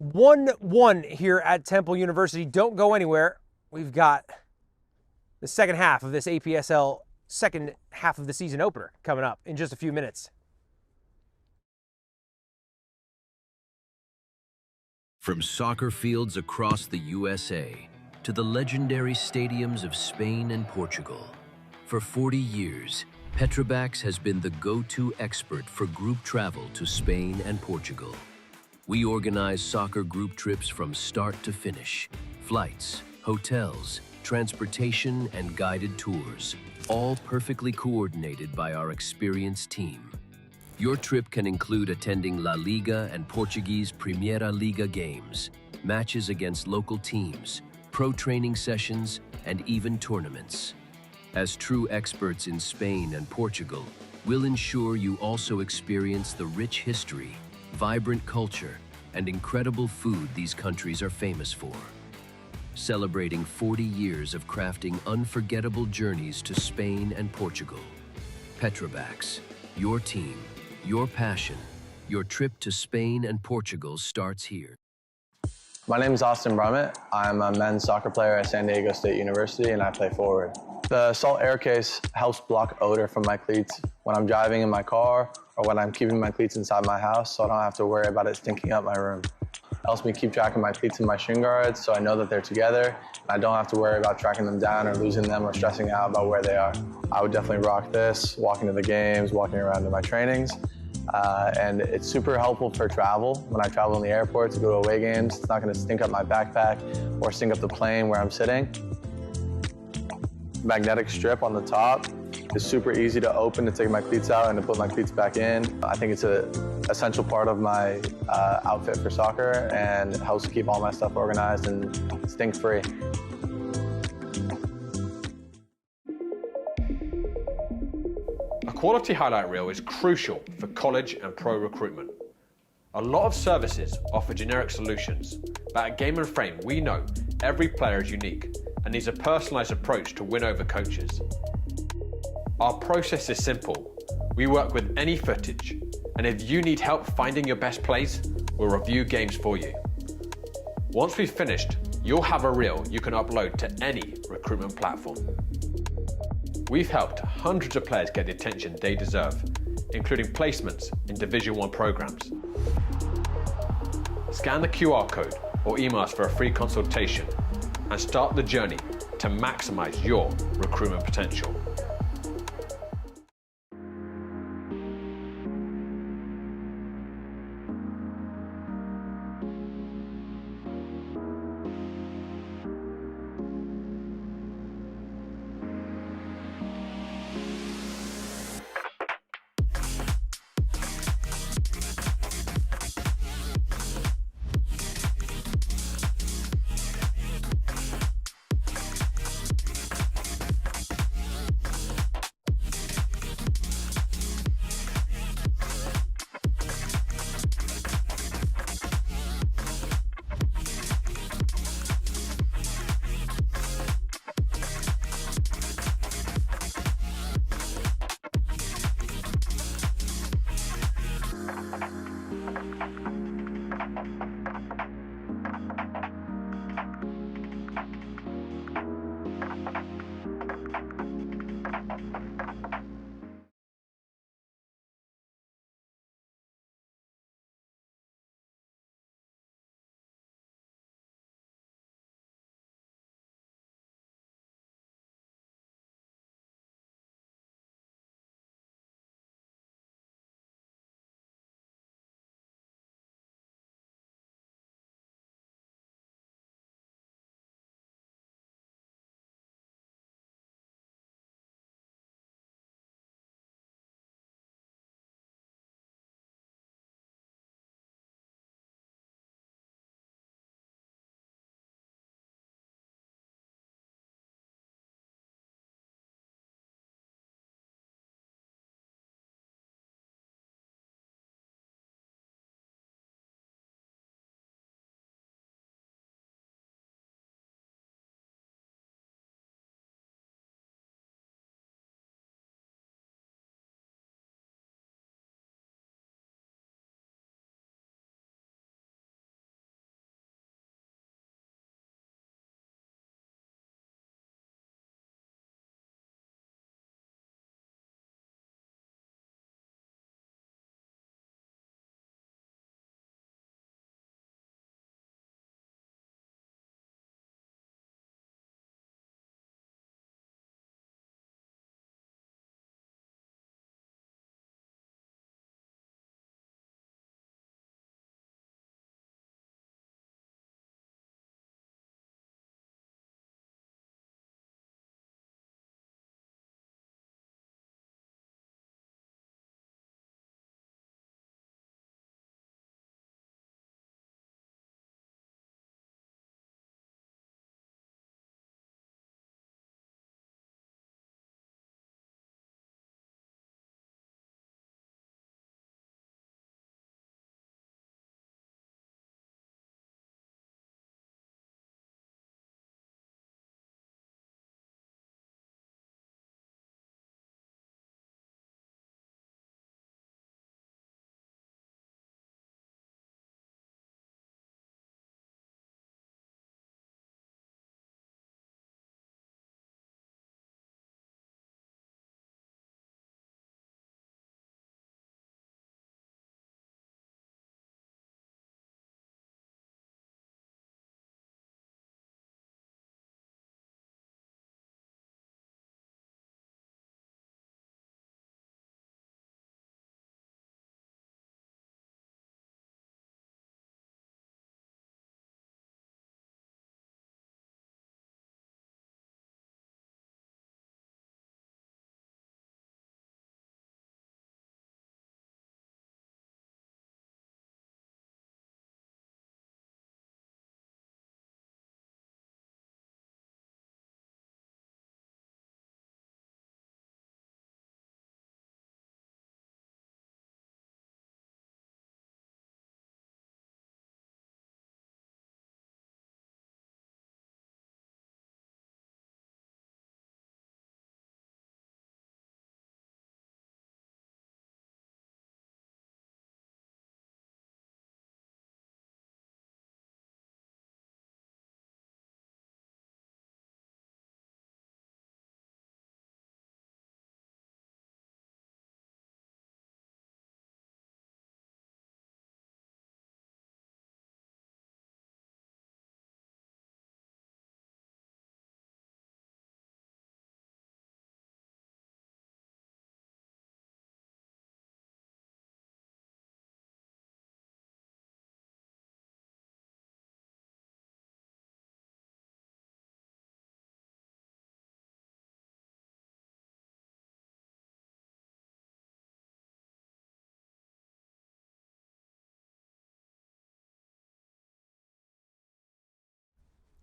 1-1 here at Temple University. Don't go anywhere. We've got the second half of this APSL second half of the season opener coming up in just a few minutes. From soccer fields across the USA to the legendary stadiums of Spain and Portugal, for 40 years, Petrobax has been the go-to expert for group travel to Spain and Portugal. We organize soccer group trips from start to finish, flights, hotels, transportation, and guided tours, all perfectly coordinated by our experienced team. Your trip can include attending La Liga and Portuguese Primeira Liga games, matches against local teams, pro training sessions, and even tournaments. As true experts in Spain and Portugal, we'll ensure you also experience the rich history, vibrant culture, and incredible food these countries are famous for. Celebrating 40 years of crafting unforgettable journeys to Spain and Portugal. Petrobax, your team, your passion, your trip to Spain and Portugal starts here. My name is Austin Brummett. I'm a men's soccer player at San Diego State University, and I play forward. The Salt Air Case helps block odor from my cleats when I'm driving in my car or when I'm keeping my cleats inside my house, so I don't have to worry about it stinking up my room. It helps me keep track of my cleats and my shin guards, so I know that they're together, and I don't have to worry about tracking them down or losing them or stressing out about where they are. I would definitely rock this, walking to the games, walking around to my trainings. And it's super helpful for travel. When I travel in the airport to go to away games, it's not going to stink up my backpack or stink up the plane where I'm sitting. Magnetic strip on the top is super easy to open to take my cleats out and to put my cleats back in. I think it's an essential part of my outfit for soccer, and it helps keep all my stuff organized and stink-free. quality highlight reel is crucial for college and pro recruitment. A lot of services offer generic solutions, but at Game and Frame we know every player is unique and needs a personalized approach to win over coaches. Our process is simple. We work with any footage, and if you need help finding your best plays, we'll review games for you. Once we've finished, you'll have a reel you can upload to any recruitment platform. We've helped hundreds of players get the attention they deserve, including placements in Division I programs. Scan the QR code or email us for a free consultation and start the journey to maximize your recruitment potential.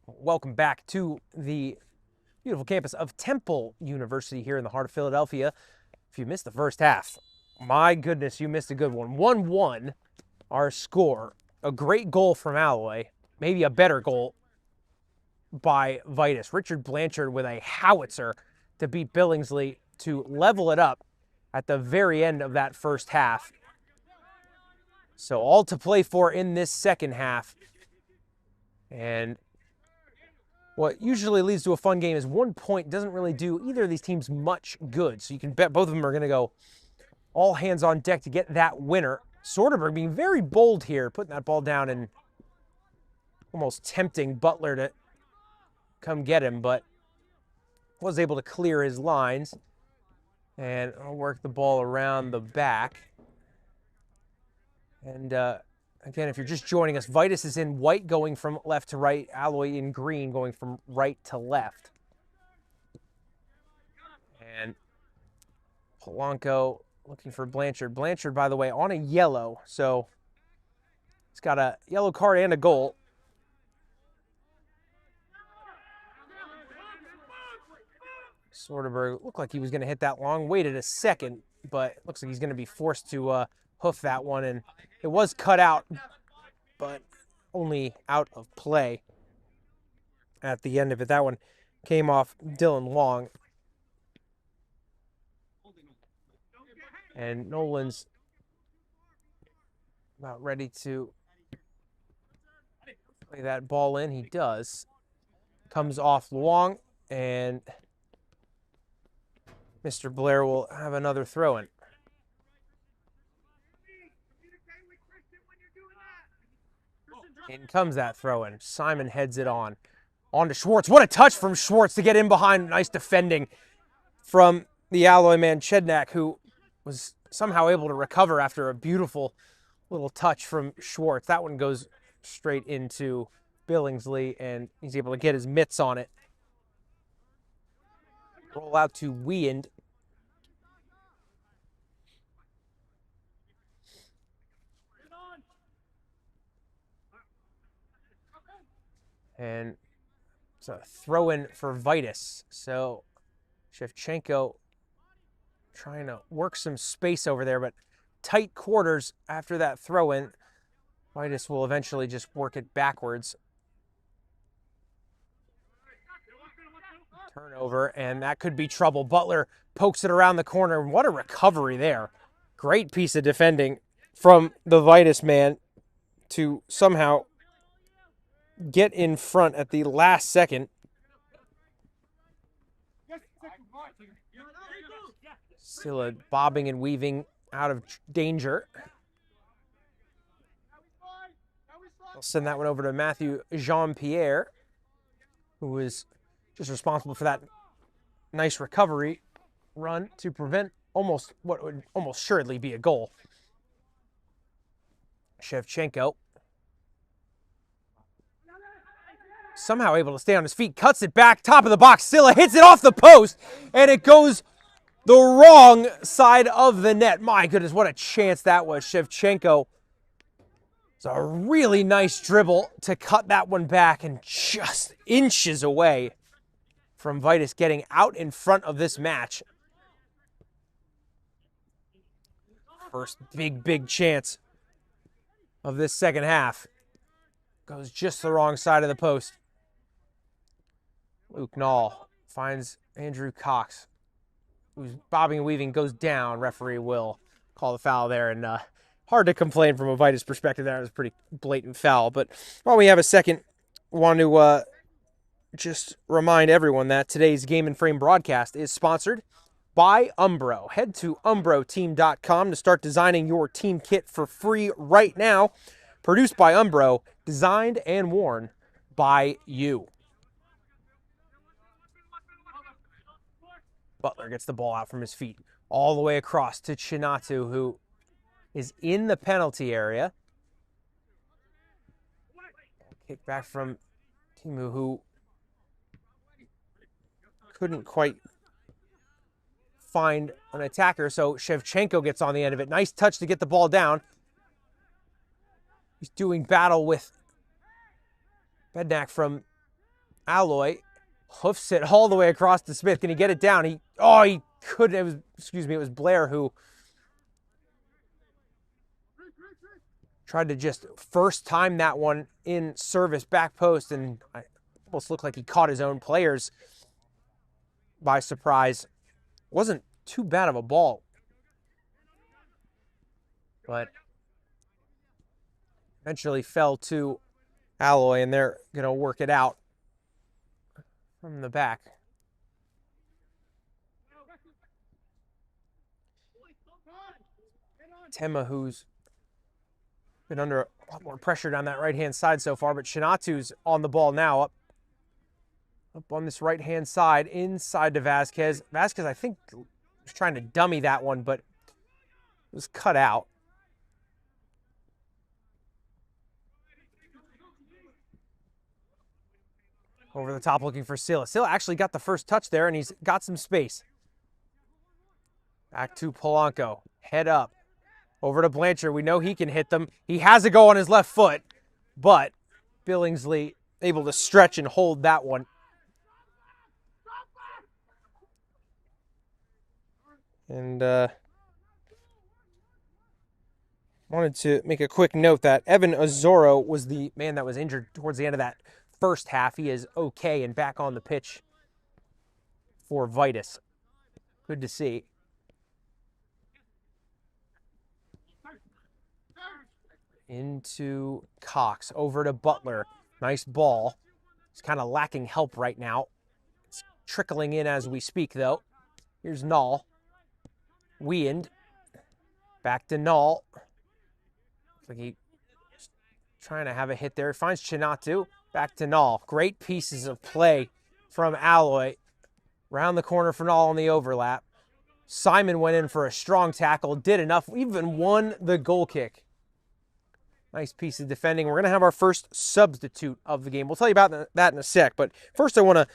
Welcome back to the beautiful campus of Temple University here in the heart of Philadelphia. If you missed the first half, my goodness, you missed a good one. 1-1, our score. A great goal from Alloy, maybe a better goal by Vidas. Richard Blanchard with a howitzer to beat Billingsley to level it up at the very end of that first half. So all to play for in this second half. And what usually leads to a fun game is 1 point doesn't really do either of these teams much good. So you can bet both of them are going to go all hands on deck to get that winner. Soderberg being very bold here, putting that ball down and almost tempting Butler to come get him, but was able to clear his lines. And I'll work the ball around the back. And again, if you're just joining us, Vidas is in white going from left to right, Alloy in green going from right to left. And Polanco looking for Blanchard. Blanchard, by the way, on a yellow, so he's got a yellow card and a goal. Soderberg looked like he was going to hit that long, waited a second, but looks like he's going to be forced to hoof that one, and it was cut out, but only out of play at the end of it. That one came off Dylan Long. And Nolan's about ready to play that ball in. He does. Comes off Long, and Mr. Blair will have another throw-in. In comes that throw-in. Simon heads it on. On to Schwartz. What a touch from Schwartz to get in behind. Nice defending from the Alloy man, Chednak, who was somehow able to recover after a beautiful little touch from Schwartz. That one goes straight into Billingsley, and he's able to get his mitts on it. Roll out to Weand. And it's a throw-in for Vidas. So Shevchenko trying to work some space over there, but tight quarters after that throw-in. Vidas will eventually just work it backwards. Turnover, and that could be trouble. Butler pokes it around the corner. What a recovery there. Great piece of defending from the Vidas man to somehow get in front at the last second. Silla bobbing and weaving out of danger. I'll send that one over to Matthew Jean-Pierre, who was just responsible for that nice recovery run to prevent what would almost assuredly be a goal. Shevchenko somehow able to stay on his feet, cuts it back, top of the box. Silla hits it off the post, and it goes the wrong side of the net. My goodness, what a chance that was. Shevchenko. It's a really nice dribble to cut that one back, and just inches away from Vidas getting out in front of this match. First big chance of this second half. Goes just the wrong side of the post. Luke Nall finds Andrew Cox, who's bobbing and weaving, goes down. Referee will call the foul there, and hard to complain from a Vidas perspective there. It was a pretty blatant foul. But while we have a second, want to just remind everyone that today's Game and Frame broadcast is sponsored by Umbro. Head to umbroteam.com to start designing your team kit for free right now. Produced by Umbro, designed and worn by you. Butler gets the ball out from his feet all the way across to Chinatu, who is in the penalty area. Kick back from Timu, who couldn't quite find an attacker, so Shevchenko gets on the end of it. Nice touch to get the ball down. He's doing battle with Bednak from Alloy hoofs it all the way across to Smith. Can he get it down? He couldn't. It was, it was Blair who tried to just first time that one in service back post, and I almost looked like he caught his own players by surprise. Wasn't too bad of a ball, but eventually fell to Alloy, and they're going to work it out from the back. Tema, who's been under a lot more pressure down that right-hand side so far, but Shinatu's on the ball now, up on this right-hand side, inside to Vasquez. Vasquez, I think, was trying to dummy that one, but it was cut out. Over the top looking for Silla. Silla actually got the first touch there, and he's got some space. Back to Polanco. Head up. Over to Blanchard. We know he can hit them. He has a go on his left foot, but Billingsley able to stretch and hold that one. And wanted to make a quick note that Evan Azoro was the man that was injured towards the end of that first half. He is okay and back on the pitch for Vidas. Good to see. Into Cox, over to Butler. Nice ball. He's kind of lacking help right now. It's trickling in as we speak, though. Here's Null. Weand. Back to Null. Looks like he's trying to have a hit there. Finds Chinatu. Back to Null. Great pieces of play from Alloy. Round the corner for Null on the overlap. Simon went in for a strong tackle. Did enough. Even won the goal kick. Nice piece of defending. We're going to have our first substitute of the game. We'll tell you about that in a sec. But first I want to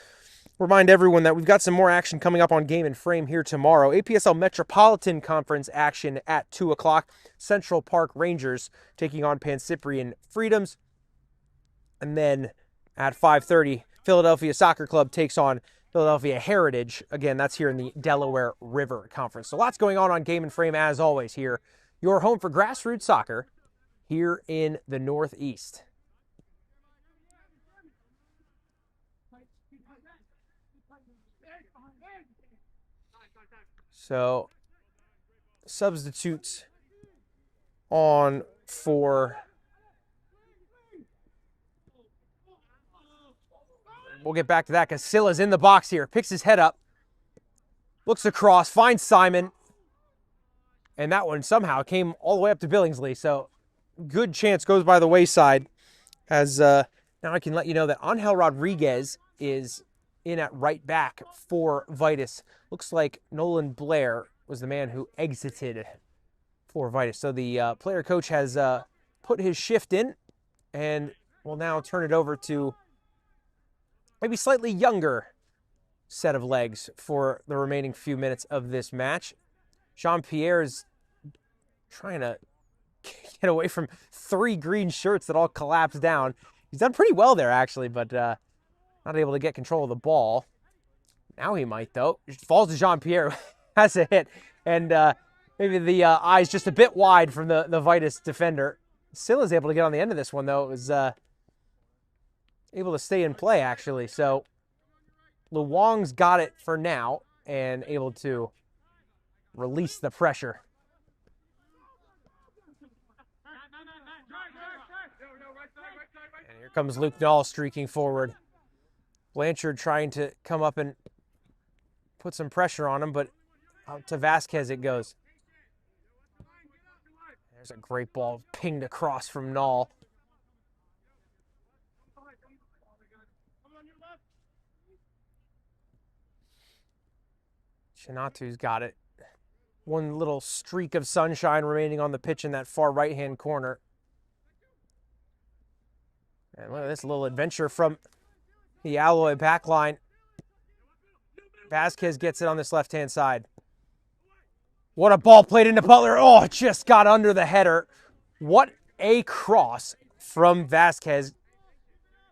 remind everyone that we've got some more action coming up on Game and Frame here tomorrow. APSL Metropolitan Conference action at 2 o'clock. Central Park Rangers taking on Pancyprian Freedoms. And then at 5:30, Philadelphia Soccer Club takes on Philadelphia Heritage. Again, that's here in the Delaware River Conference. So lots going on Game and Frame as always here. Your home for grassroots soccer here in the Northeast. So, substitutes on for... We'll get back to that because Silla's in the box here. Picks his head up. Looks across. Finds Simon. And that one somehow came all the way up to Billingsley. So, good chance goes by the wayside. As now I can let you know that Angel Rodriguez is in at right back for Vidas. Looks like Nolan Blair was the man who exited for Vidas. So the player coach has put his shift in and will now turn it over to maybe slightly younger set of legs for the remaining few minutes of this match. Jean-Pierre is trying to get away from 3 green shirts that all collapse down. He's done pretty well there, actually, but not able to get control of the ball. Now he might, though. Falls to Jean-Pierre, has a hit, and maybe the eye's just a bit wide from the Vidas defender. Silla's able to get on the end of this one, though. It was able to stay in play, actually. So Luong's got it for now and able to release the pressure. And here comes Luke Dahl streaking forward. Blanchard trying to come up and put some pressure on him, but out to Vasquez it goes. There's a great ball pinged across from Null. Chinatu's got it. One little streak of sunshine remaining on the pitch in that far right-hand corner. And look at this little adventure from the Alloy backline. Vasquez gets it on this left-hand side. What a ball played into Butler. Oh, it just got under the header. What a cross from Vasquez.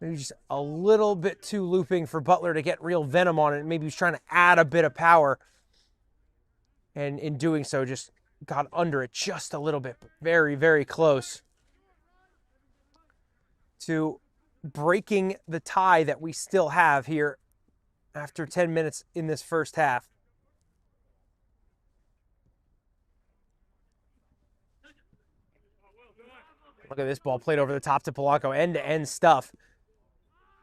Maybe just a little bit too looping for Butler to get real venom on it. Maybe he's trying to add a bit of power. And in doing so, just got under it just a little bit. But very, very close to breaking the tie that we still have here after 10 minutes in this first half. Look at this ball played over the top to Polanco. End-to-end stuff.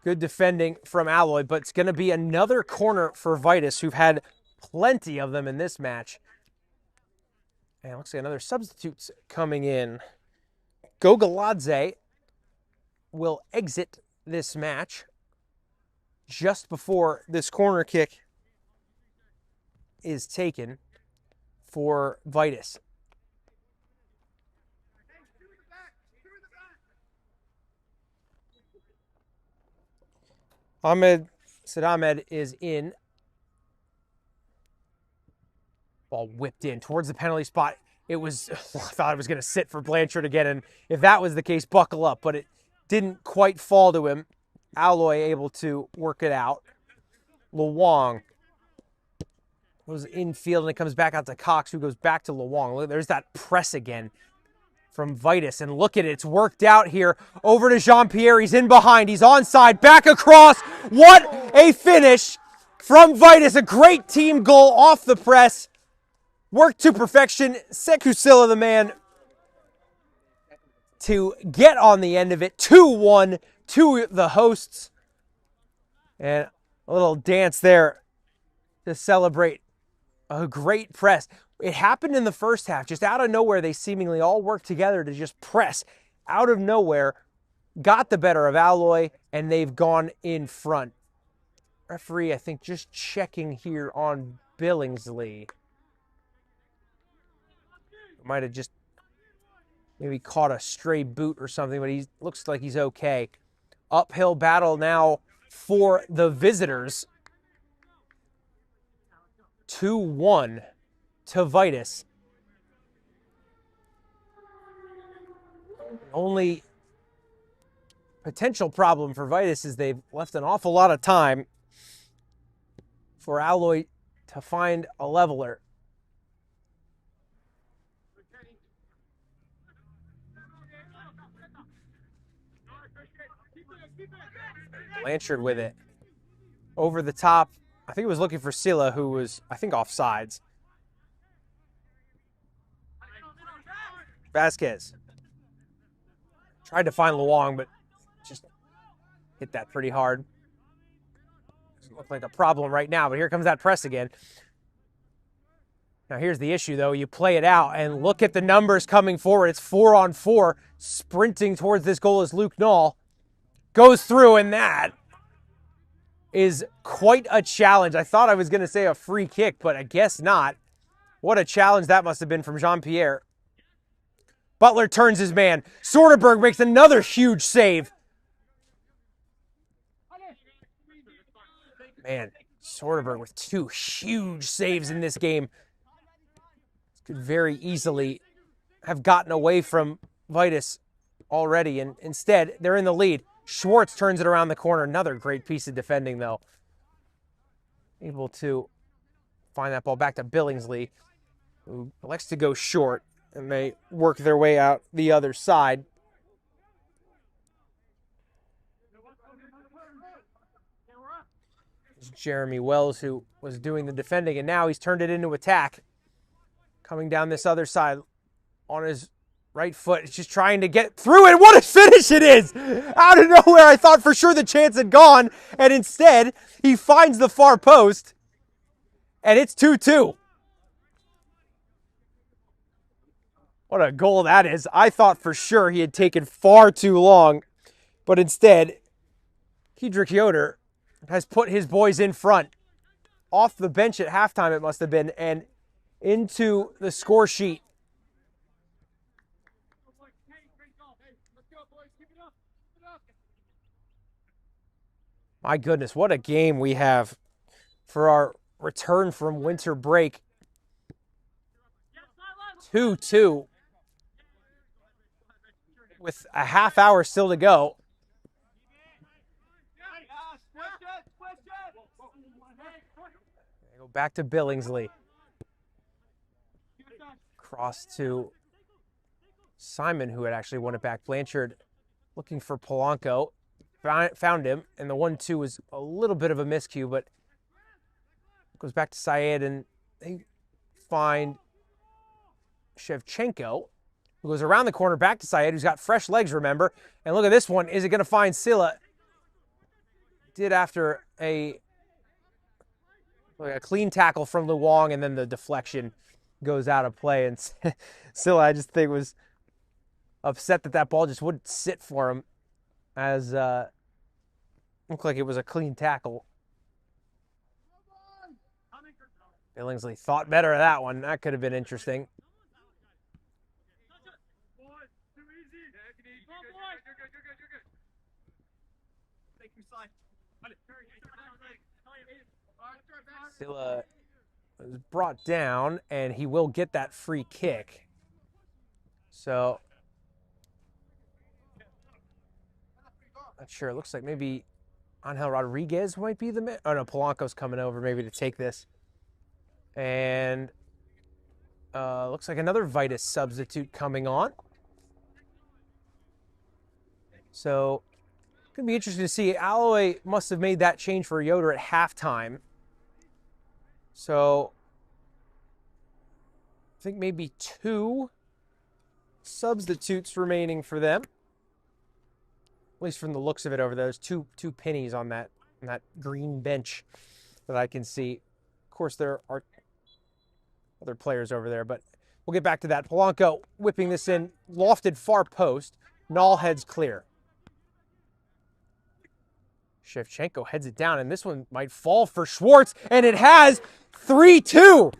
Good defending from Alloy, but it's going to be another corner for Vidas, who've had plenty of them in this match. And looks like another substitute's coming in. Gogaladze will exit this match just before this corner kick is taken for Vidas. Sid Ahmed is in. Ball whipped in towards the penalty spot. It was, I thought it was going to sit for Blanchard again, and if that was the case, buckle up, but it didn't quite fall to him. Alloy able to work it out. Luong goes infield, and it comes back out to Cox, who goes back to Luong. Look, there's that press again from Vidas, and look at it. It's worked out here. Over to Jean-Pierre. He's in behind. He's onside. Back across. What a finish from Vidas. A great team goal off the press. Worked to perfection. Sekusila, the man, to get on the end of it. 2-1 to the hosts. And a little dance there to celebrate a great press. It happened in the first half. Just out of nowhere, they seemingly all worked together to just press. Out of nowhere, got the better of Alloy, and they've gone in front. Referee, I think, just checking here on Billingsley. Might have just maybe caught a stray boot or something, but he looks like he's okay. Uphill battle now for the visitors. 2-1 to Vidas. Only potential problem for Vidas is they've left an awful lot of time for Alloy to find a leveler. Blanchard with it. Over the top. I think he was looking for Silla, who was, I think, offsides. Vasquez. Tried to find Luong, but just hit that pretty hard. Doesn't look like a problem right now, but here comes that press again. Now here's the issue, though. You play it out, and look at the numbers coming forward. It's 4-on-4. Sprinting towards this goal is Luke Knoll. Goes through, and that is quite a challenge. I thought I was going to say a free kick, but I guess not. What a challenge that must have been from Jean-Pierre. Butler turns his man. Soderberg makes another huge save. Man, Soderberg with two huge saves in this game. Could very easily have gotten away from Vidas already, and instead, they're in the lead. Schwartz turns it around the corner. Another great piece of defending, though. Able to find that ball back to Billingsley, who elects to go short, and they work their way out the other side. It's Jeremy Wells, who was doing the defending, and now he's turned it into attack. Coming down this other side on his right foot. It's just trying to get through it. What a finish it is! Out of nowhere, I thought for sure the chance had gone, and instead, he finds the far post, and it's 2-2. What a goal that is. I thought for sure he had taken far too long, but instead, Kedrick Yoder has put his boys in front. Off the bench at halftime, it must have been, and into the score sheet. My goodness, what a game we have for our return from winter break. 2-2 with a half hour still to go. They go back to Billingsley. Cross to Simon, who had actually won it back. Blanchard looking for Polanco. Found him, and the 1-2 was a little bit of a miscue, but goes back to Syed, and they find Shevchenko, who goes around the corner back to Syed, who's got fresh legs, remember. And look at this one. Is it going to find Silla? Did after a clean tackle from Luong, and then the deflection goes out of play. And Silla, I just think, was upset that that ball just wouldn't sit for him, as looked like it was a clean tackle. Billingsley thought better of that one. That could have been interesting. Silla was brought down, and he will get that free kick. So, not sure. It looks like maybe Angel Rodriguez might be the man. Oh, no, Polanco's coming over maybe to take this. And looks like another Vidas substitute coming on. So, it's going to be interesting to see. Alloy must have made that change for Yoder at halftime. So, I think maybe 2 substitutes remaining for them. At least from the looks of it over there. There's two pennies on that green bench that I can see. Of course, there are other players over there, but we'll get back to that. Polanco whipping this in, lofted far post. Nall heads clear. Shevchenko heads it down, and this one might fall for Schwartz, and it has. 3-2.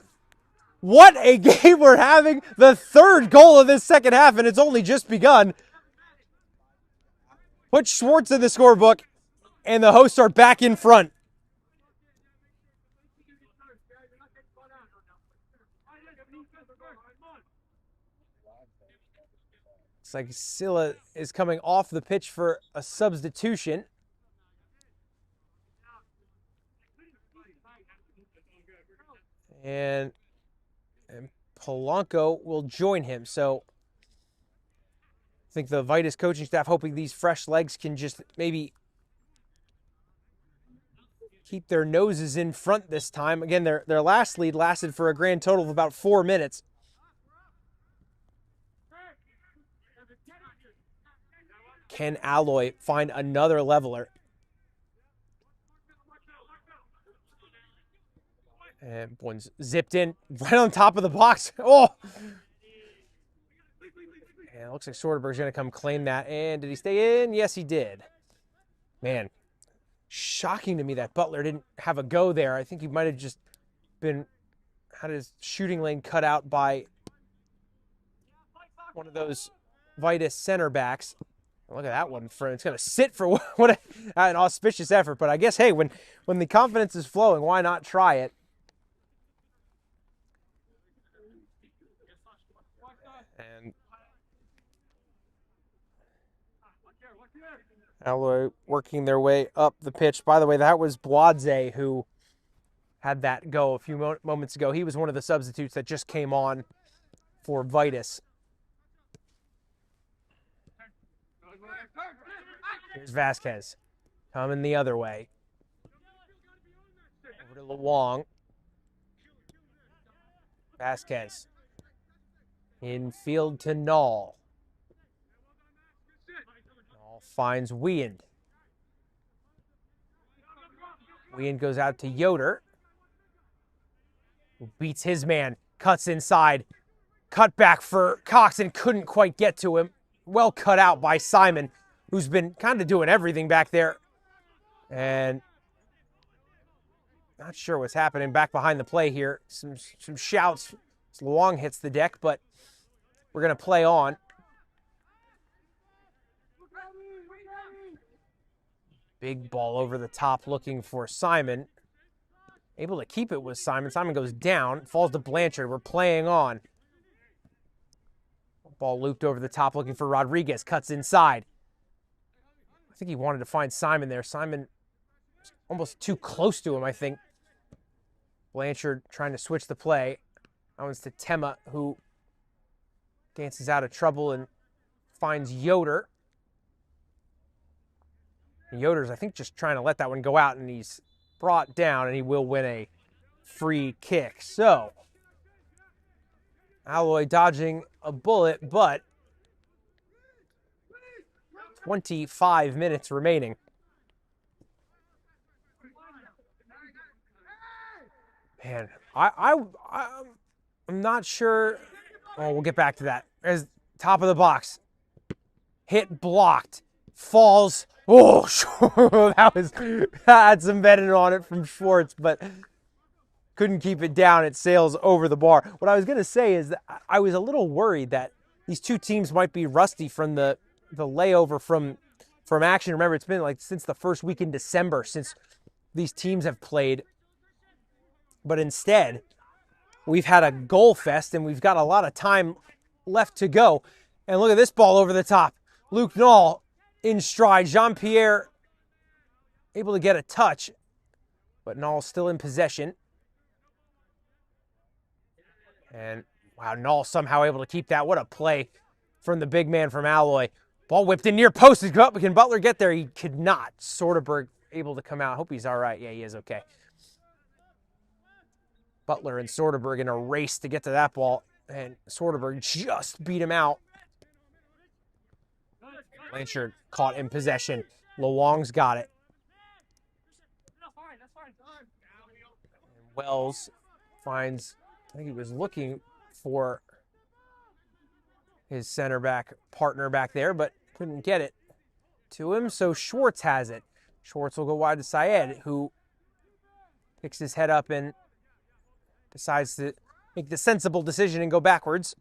What a game we're having. The third goal of this second half, and it's only just begun. Put Schwartz in the scorebook, and the hosts are back in front. Looks like Silla is coming off the pitch for a substitution. And Polanco will join him. So I think the Vidas coaching staff hoping these fresh legs can just maybe keep their noses in front this time. Again, their last lead lasted for a grand total of about 4 minutes. Can Alloy find another leveler? And one's zipped in right on top of the box. Oh! And it looks like Soderberg's going to come claim that. And did he stay in? Yes, he did. Man, shocking to me that Butler didn't have a go there. I think he might have just had his shooting lane cut out by one of those Vidas center backs. Look at that one. It's going to sit for what an auspicious effort. But I guess, hey, when the confidence is flowing, why not try it? And Alloy working their way up the pitch. By the way, that was Boadze who had that go a few moments ago. He was one of the substitutes that just came on for Vidas. Here's Vasquez coming the other way. Over to Luong. Vasquez. Infield to Nall. Nall finds Weand. Weand goes out to Yoder, who beats his man, cuts inside. Cut back for Cox and couldn't quite get to him. Well cut out by Simon, who's been kind of doing everything back there. And not sure what's happening back behind the play here. Some shouts. Luong hits the deck, but we're going to play on. Big ball over the top looking for Simon. Able to keep it with Simon. Simon goes down, falls to Blanchard. We're playing on. Ball looped over the top looking for Rodriguez. Cuts inside. I think he wanted to find Simon there. Simon almost too close to him, I think. Blanchard trying to switch the play. That one's to Tema, who dances out of trouble and finds Yoder. And Yoder's, I think, just trying to let that one go out, and he's brought down, and he will win a free kick. So, Alloy dodging a bullet, but 25 minutes remaining. Man, I'm not sure. Oh, we'll get back to that. There's top of the box. Hit blocked. Falls. Oh, that's embedded on it from Schwartz, but couldn't keep it down. It sails over the bar. What I was going to say is that I was a little worried that these two teams might be rusty from the layover from action. Remember, it's been like since the first week in December since these teams have played. But instead, we've had a goal fest and we've got a lot of time left to go. And look at this ball over the top. Luke Knoll in stride. Jean-Pierre able to get a touch, but Knoll still in possession. And wow, Knoll somehow able to keep that. What a play from the big man from Alloy. Ball whipped in near post. Can Butler get there? He could not. Soderberg able to come out. I hope he's all right. Yeah, he is okay. Butler and Soderberg in a race to get to that ball, and Soderberg just beat him out. Blanchard caught in possession. Luong's got it. And Wells finds, I think he was looking for his center back partner back there, but couldn't get it to him, so Schwartz has it. Schwartz will go wide to Syed, who picks his head up and decides to make the sensible decision and go backwards.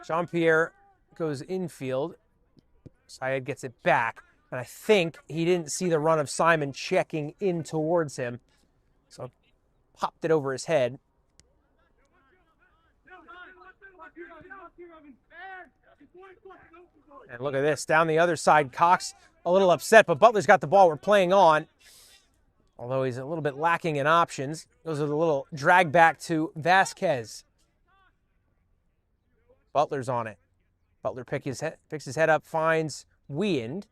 Jean-Pierre goes infield. Syed gets it back. And I think he didn't see the run of Simon checking in towards him. So popped it over his head. And look at this. Down the other side, Cox a little upset, but Butler's got the ball. We're playing on. Although he's a little bit lacking in options. Those are the little drag back to Vasquez. Butler's on it. Butler picks his head up, finds Weand.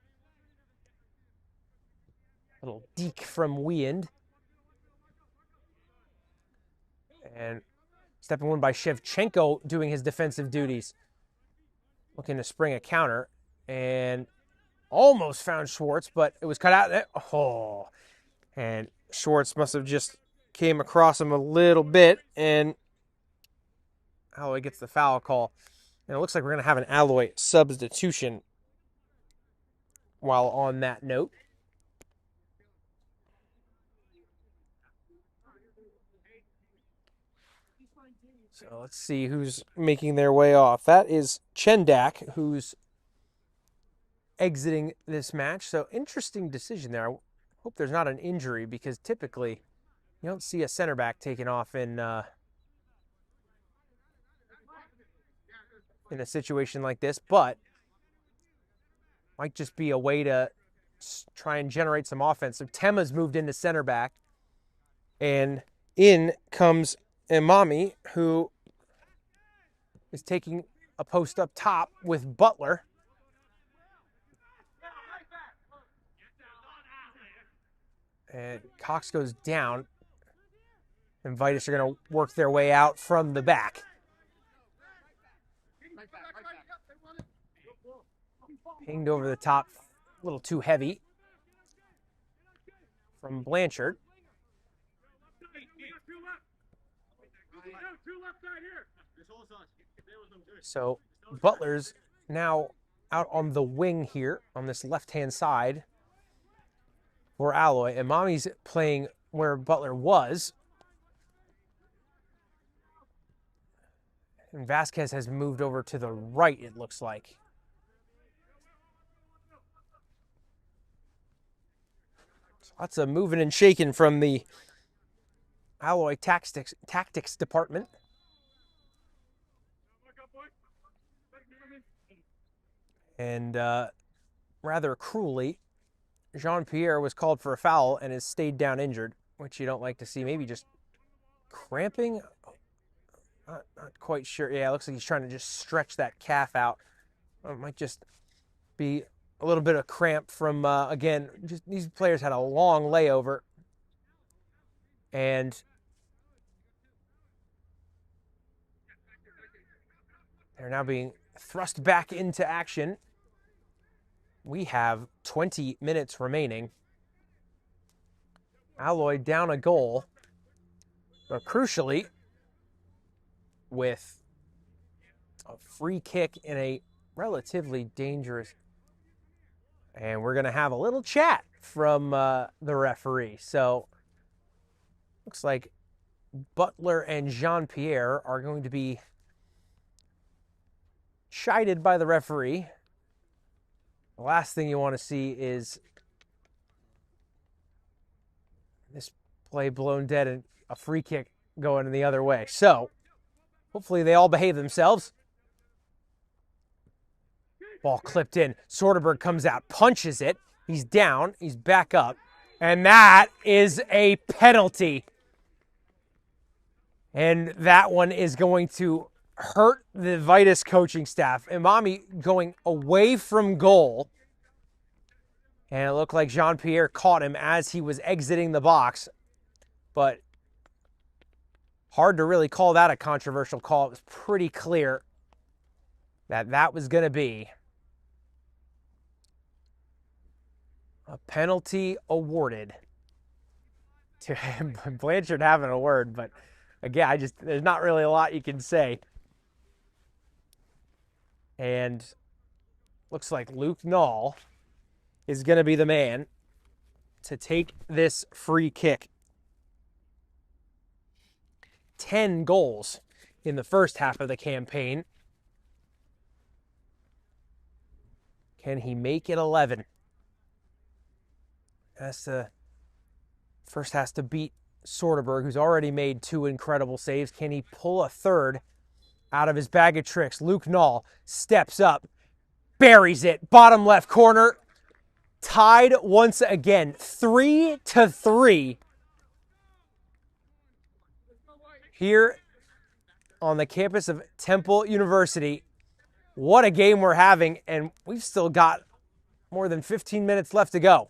Little deke from Weand. And stepping in by Shevchenko doing his defensive duties. Looking to spring a counter. And almost found Schwartz, but it was cut out. Oh. And Schwartz must have just came across him a little bit, and Alloy gets the foul call. And it looks like we're going to have an Alloy substitution while on that note. So let's see who's making their way off. That is Chendak, who's exiting this match. So interesting decision there. I hope there's not an injury, because typically you don't see a center back taken off in a situation like this, but might just be a way to try and generate some offense. So Tema's moved into center back, and in comes Imami, who is taking a post up top with Butler. And Cox goes down, and Vidas are going to work their way out from the back. Pinged over the top, a little too heavy from Blanchard. So Butler's now out on the wing here on this left-hand side for Alloy, and Mommy's playing where Butler was. And Vasquez has moved over to the right, it looks like. So lots of moving and shaking from the Alloy tactics department. And rather cruelly, Jean-Pierre was called for a foul and has stayed down injured, which you don't like to see. Maybe just cramping? Not quite sure. Yeah, it looks like he's trying to just stretch that calf out. It might just be a little bit of cramp from, again, just these players had a long layover. And they're now being thrust back into action. We have 20 minutes remaining. Alloy down a goal, but crucially, with a free kick in a relatively dangerous. And we're going to have a little chat from the referee. So, looks like Butler and Jean-Pierre are going to be chided by the referee. The last thing you want to see is this play blown dead and a free kick going the other way. So, hopefully they all behave themselves. Ball clipped in. Soderberg comes out, punches it. He's down. He's back up. And that is a penalty. And that one is going to hurt the Vidas coaching staff. Imami going away from goal. And it looked like Jean-Pierre caught him as he was exiting the box. But hard to really call that a controversial call. It was pretty clear that that was going to be a penalty awarded to him. Blanchard having a word, but again, there's not really a lot you can say. And looks like Luke Nall is going to be the man to take this free kick. 10 goals in the first half of the campaign. Can he make it 11? First has to beat Soderberg, who's already made 2 incredible saves. Can he pull a third out of his bag of tricks? Luke Nall steps up, buries it, bottom left corner. Tied once again, 3-3 here on the campus of Temple University. What a game we're having, and we've still got more than 15 minutes left to go.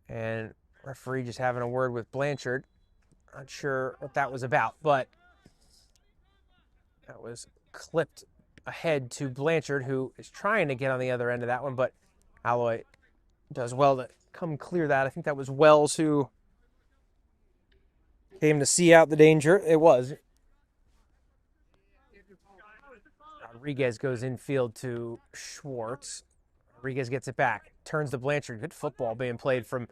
And referee just having a word with Blanchard. Not sure what that was about, but that was clipped ahead to Blanchard, who is trying to get on the other end of that one, but Alloy does well to come clear that. I think that was Wells who came to see out the danger. It was. Rodriguez goes infield to Schwartz. Rodriguez gets it back. Turns to Blanchard. Good football being played from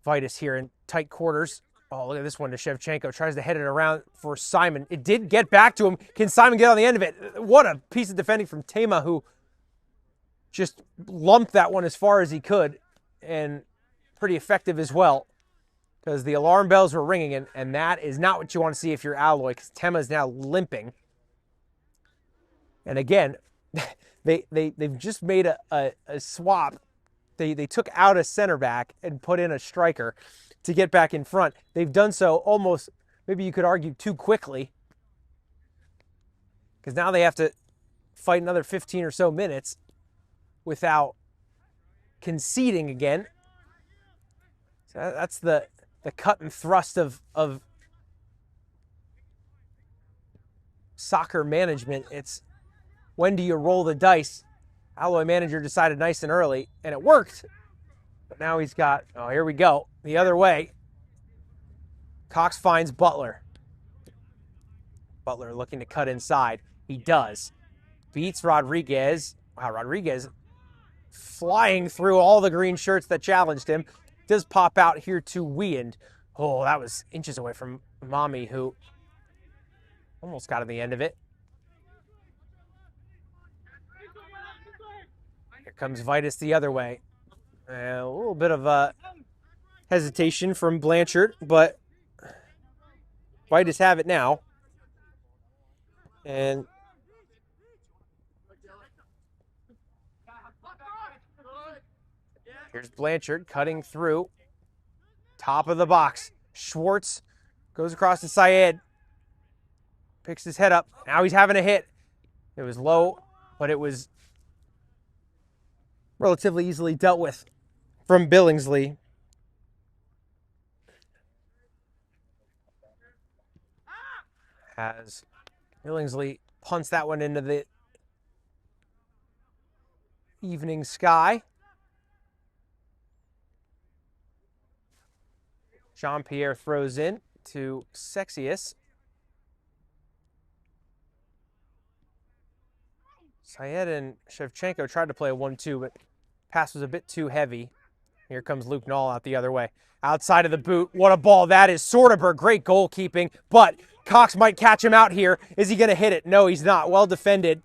Vidas here in tight quarters. Oh, look at this one to Shevchenko. Tries to head it around for Simon. It did get back to him. Can Simon get on the end of it? What a piece of defending from Tema, who just lumped that one as far as he could. And pretty effective as well, because the alarm bells were ringing, and that is not what you want to see if you're Alloy, because Tema is now limping. And again, they've just made a swap. They took out a center back and put in a striker to get back in front. They've done so almost, maybe you could argue, too quickly, because now they have to fight another 15 or so minutes without conceding again. So that's the cut and thrust of soccer management. It's, when do you roll the dice? Alloy manager decided nice and early, and it worked. But now he's got, oh, here we go, the other way. Cox finds Butler. Butler looking to cut inside. He does. Beats Rodriguez. Wow, Rodriguez flying through all the green shirts that challenged him. Does pop out here to Weand. Oh, that was inches away from Mommy, who almost got to the end of it. Here comes Vidas the other way. And a little bit of hesitation from Blanchard, but Vidas have it now. And here's Blanchard cutting through. Top of the box. Schwartz goes across to Syed. Picks his head up. Now he's having a hit. It was low, but it was relatively easily dealt with from Billingsley. As Billingsley punts that one into the evening sky. Jean-Pierre throws in to Sexius. Syed and Shevchenko tried to play a 1-2, but pass was a bit too heavy. Here comes Luke Knoll out the other way. Outside of the boot. What a ball that is. Soderberg, great goalkeeping, but Cox might catch him out here. Is he going to hit it? No, he's not. Well defended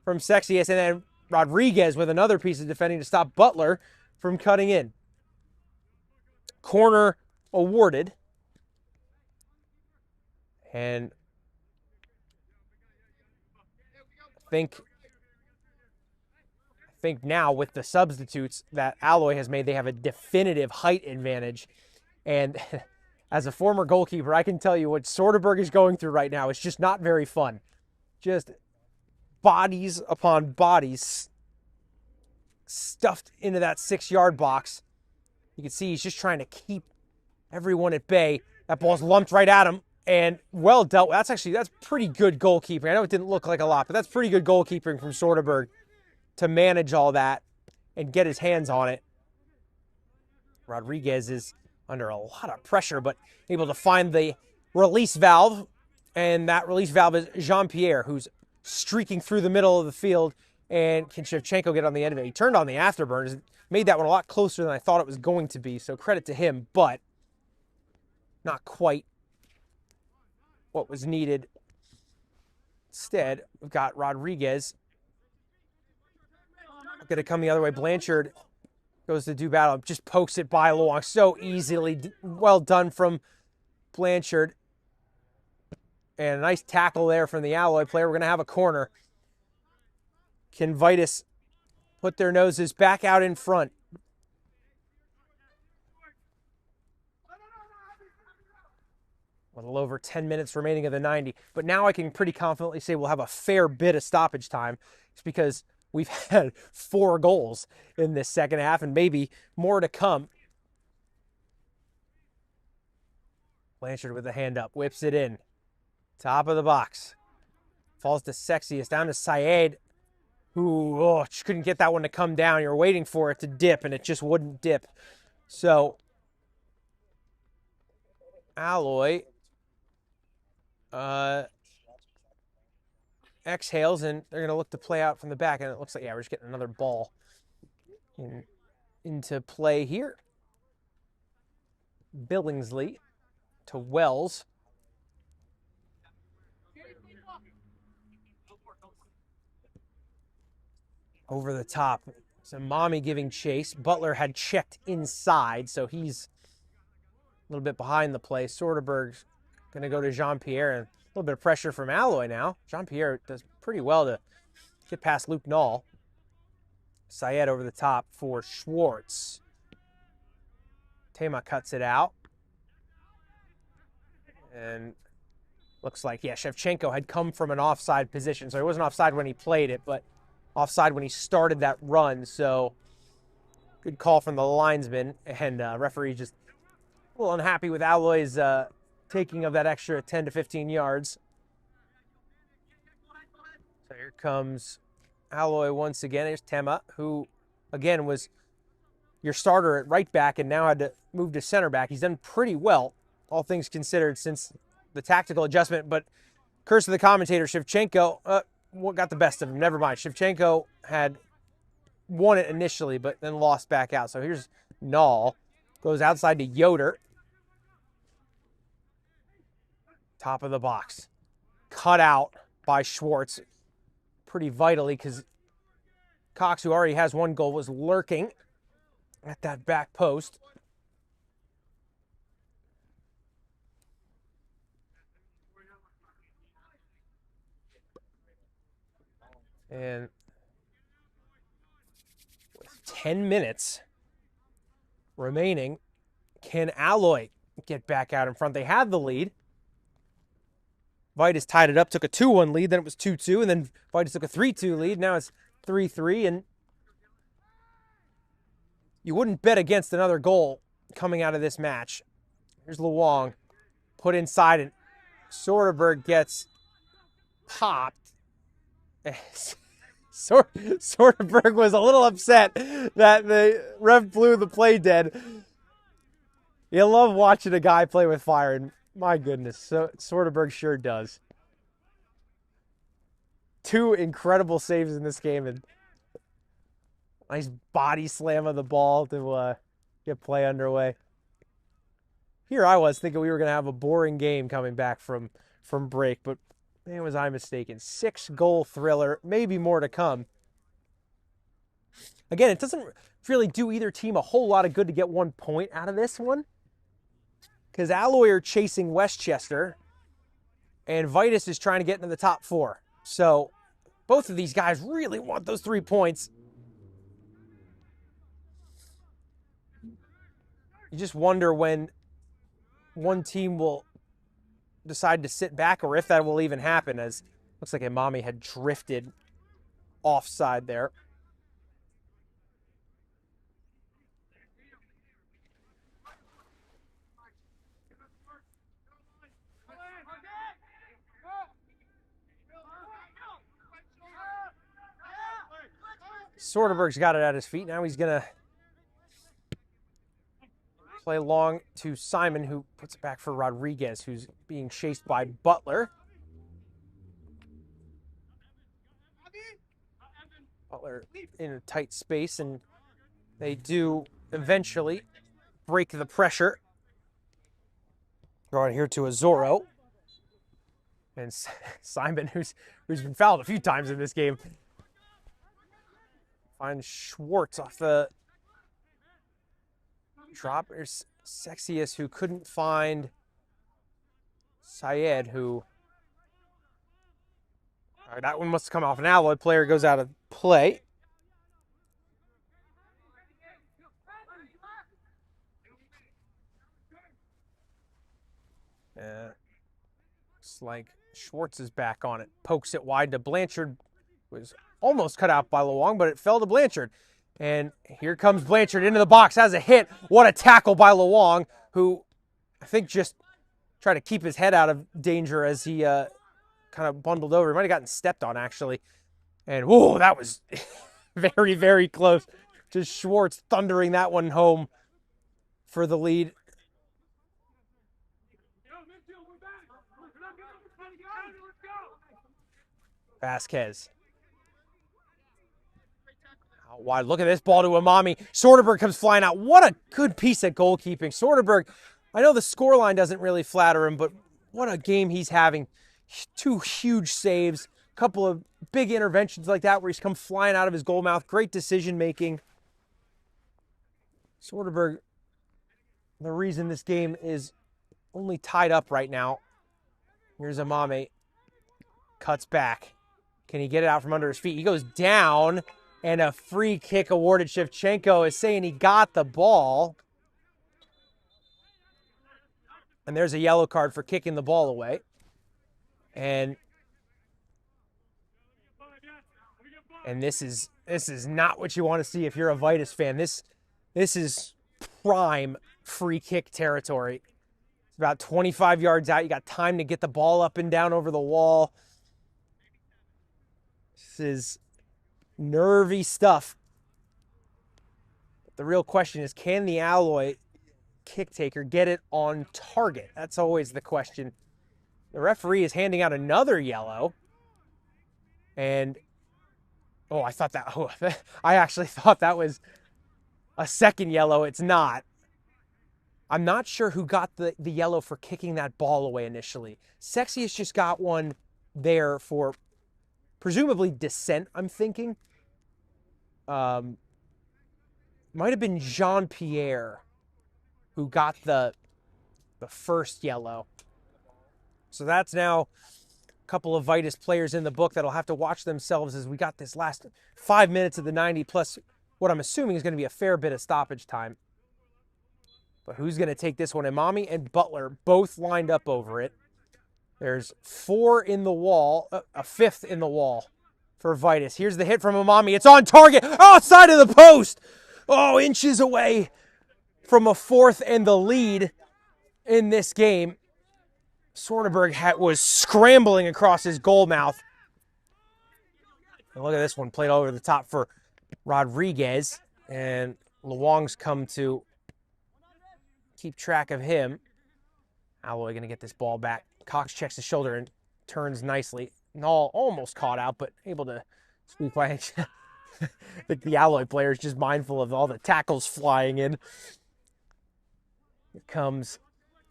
from Sexius. And then Rodriguez with another piece of defending to stop Butler from cutting in. Corner awarded. And I think now with the substitutes that Alloy has made, they have a definitive height advantage. And as a former goalkeeper, I can tell you what Soderberg is going through right now. It's just not very fun. Just bodies upon bodies stuffed into that 6-yard box. You can see he's just trying to keep everyone at bay. That ball's lumped right at him and well dealt with. That's pretty good goalkeeping. I know it didn't look like a lot, but that's pretty good goalkeeping from Soderberg to manage all that and get his hands on it. Rodriguez is under a lot of pressure, but able to find the release valve. And that release valve is Jean-Pierre, who's streaking through the middle of the field. And can Shevchenko get on the end of it? He turned on the afterburners, made that one a lot closer than I thought it was going to be. So credit to him, but not quite what was needed. Instead, we've got Rodriguez going to come the other way. Blanchard goes to do battle, just pokes it by long so easily. Well done from Blanchard. And a nice tackle there from the Alloy player. We're going to have a corner. Can Vidas put their noses back out in front? A little over 10 minutes remaining of the 90. But now I can pretty confidently say we'll have a fair bit of stoppage time. It's because we've had 4 goals in this second half and maybe more to come. Blanchard with the hand up, whips it in. Top of the box. Falls to Sexius, down to Syed, who just couldn't get that one to come down. You were waiting for it to dip, and it just wouldn't dip. So, Alloy exhales, and they're going to look to play out from the back. And it looks like, yeah, we're just getting another ball into play here. Billingsley to Wells. Over the top. So Mommy giving chase. Butler had checked inside, so he's a little bit behind the play. Soderberg's going to go to Jean-Pierre, and a little bit of pressure from Alloy now. Jean-Pierre does pretty well to get past Luke Knoll. Syed over the top for Schwartz. Tema cuts it out. And looks like, yeah, Shevchenko had come from an offside position, so he wasn't offside when he played it, but offside when he started that run. So good call from the linesman, and referee just a little unhappy with Alloy's taking of that extra 10 to 15 yards. So here comes Alloy once again. There's Tema, who again was your starter at right back and now had to move to center back. He's done pretty well, all things considered, since the tactical adjustment, but curse of the commentator, Shevchenko got the best of him. Never mind. Shevchenko had won it initially, but then lost back out. So here's Knoll. Goes outside to Yoder. Top of the box. Cut out by Schwartz. Pretty vitally, because Cox, who already has 1 goal, was lurking. at that back post. And with 10 minutes remaining, can Alloy get back out in front? They had the lead. Vidas tied it up, took a 2-1 lead, then it was 2-2, and then Vidas took a 3-2 lead. Now it's 3-3, and you wouldn't bet against another goal coming out of this match. Here's Luong, put inside, and Soderberg gets popped. Soderberg was a little upset that the ref blew the play dead. You love watching a guy play with fire, and my goodness, Soderberg sure does. 2 incredible saves in this game, and nice body slam of the ball to get play underway. Here I was thinking we were going to have a boring game coming back from break, but man, was I mistaken. 6-goal thriller, maybe more to come. Again, it doesn't really do either team a whole lot of good to get 1 point out of this one, because Alloy are chasing Westchester, and Vidas is trying to get into the top 4. So both of these guys really want those 3 points. You just wonder when one team will decide to sit back, or if that will even happen, as looks like Imami had drifted offside there. Soderberg's got it at his feet. Now he's going to play long to Simon, who puts it back for Rodriguez, who's being chased by Butler. Butler in a tight space, and they do eventually break the pressure. Going here to Azoro. And Simon, who's been fouled a few times in this game, finds Schwartz off the drop. There's Sexius, who couldn't find Syed, who... All right, that one must have come off an Alloy. Player goes out of play. Looks like Schwartz is back on it. Pokes it wide to Blanchard. Was almost cut out by Luong, but it fell to Blanchard. And here comes Blanchard into the box. Has a hit. What a tackle by Luong, who I think just tried to keep his head out of danger as he kind of bundled over. He might have gotten stepped on, actually. And, whoa, that was very, very close. Just Schwartz thundering that one home for the lead. Vasquez. Out wide. Look at this ball to Imami. Soderberg comes flying out. What a good piece of goalkeeping. Soderberg, I know the scoreline doesn't really flatter him, but what a game he's having. 2 huge saves. A couple of big interventions like that where he's come flying out of his goal mouth. Great decision making. Soderberg, the reason this game is only tied up right now. Here's Imami. Cuts back. Can he get it out from under his feet? He goes down, and a free kick awarded. Shevchenko is saying he got the ball. And there's a yellow card for kicking the ball away. And this is not what you want to see if you're a Vidas fan. This is prime free kick territory. It's about 25 yards out. You got time to get the ball up and down over the wall. This is nervy stuff. The real question is, can the Alloy kick taker get it on target? That's always the question. The referee is handing out another yellow. And, I actually thought that was a second yellow. It's not. I'm not sure who got the yellow for kicking that ball away initially. Sexius just got one there for presumably dissent, I'm thinking. might have been Jean-Pierre who got the first yellow. So that's now a couple of Vidas players in the book that'll have to watch themselves as we got this last 5 minutes of the 90 plus what I'm assuming is going to be a fair bit of stoppage time. But who's going to take this one? Imami and Butler both lined up over it. There's 4 in the wall, a 5th in the wall for Vidas. Here's the hit from Imami. It's on target, outside of the post. Oh, inches away from a 4th and the lead in this game. Soderberg was scrambling across his goal mouth. And look at this one, played all over the top for Rodriguez. And Luong's come to keep track of him. Alloy going to get this ball back. Cox checks his shoulder and turns nicely. Null almost caught out, but able to squeak by. I think the Alloy player is just mindful of all the tackles flying in. Here comes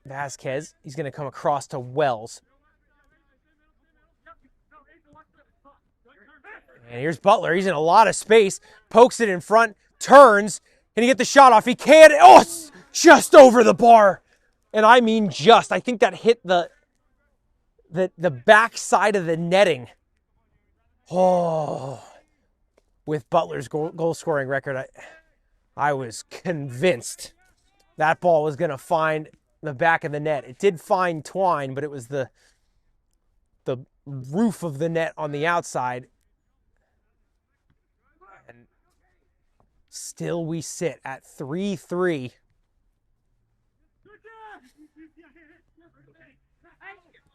Vasquez. He's going to come across to Wells. And here's Butler. He's in a lot of space. Pokes it in front. Turns. Can he get the shot off? He can't. Oh, it's just over the bar. And I mean just. I think that hit the back side of the netting. Oh. With Butler's goal scoring record, I was convinced that ball was going to find the back of the net. It did find twine, but it was the roof of the net on the outside. And still we sit at 3-3.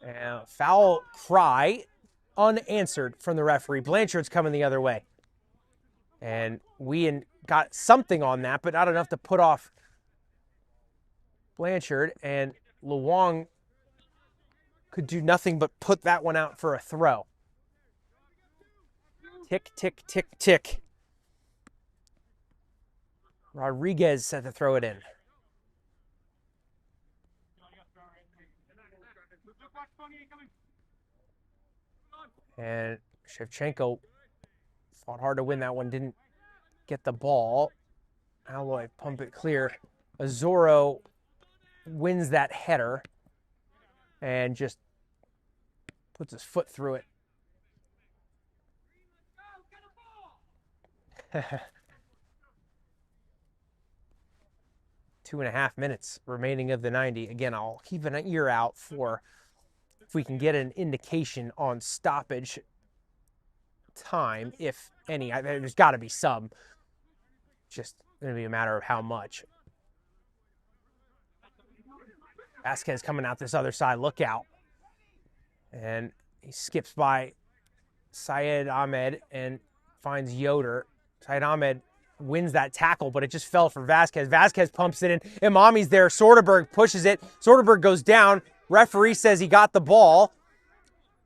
And foul cry unanswered from the referee. Blanchard's coming the other way. And we got something on that, but not enough to put off Blanchard. And Luong could do nothing but put that one out for a throw. Tick, tick, tick, tick. Rodriguez set to throw it in. And Shevchenko fought hard to win that one, didn't get the ball. Alloy pump it clear. Azoro wins that header and just puts his foot through it. 2.5 minutes remaining of the 90. Again, I'll keep an ear out for if we can get an indication on stoppage time, if any. There's got to be some. Just going to be a matter of how much. Vasquez coming out this other side. Look out. And he skips by Syed Ahmed and finds Yoder. Syed Ahmed wins that tackle, but it just fell for Vasquez. Vasquez pumps it in. Imami's there. Soderberg pushes it. Soderberg goes down. Referee says he got the ball.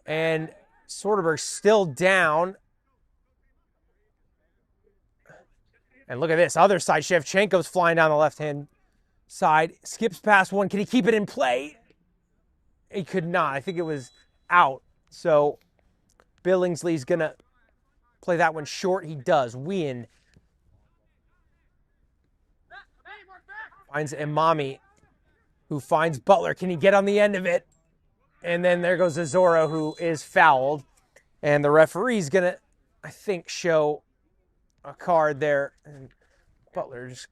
And Soderberg's still down. And look at this. Other side. Shevchenko's flying down the left-hand side. Skips past one. Can he keep it in play? He could not. I think it was out. So Billingsley's going to play that one short. He does. Win. Finds Imami, who finds Butler. Can he get on the end of it? And then there goes Azoro, who is fouled. And the referee's going to, I think, show a card there. And Butler just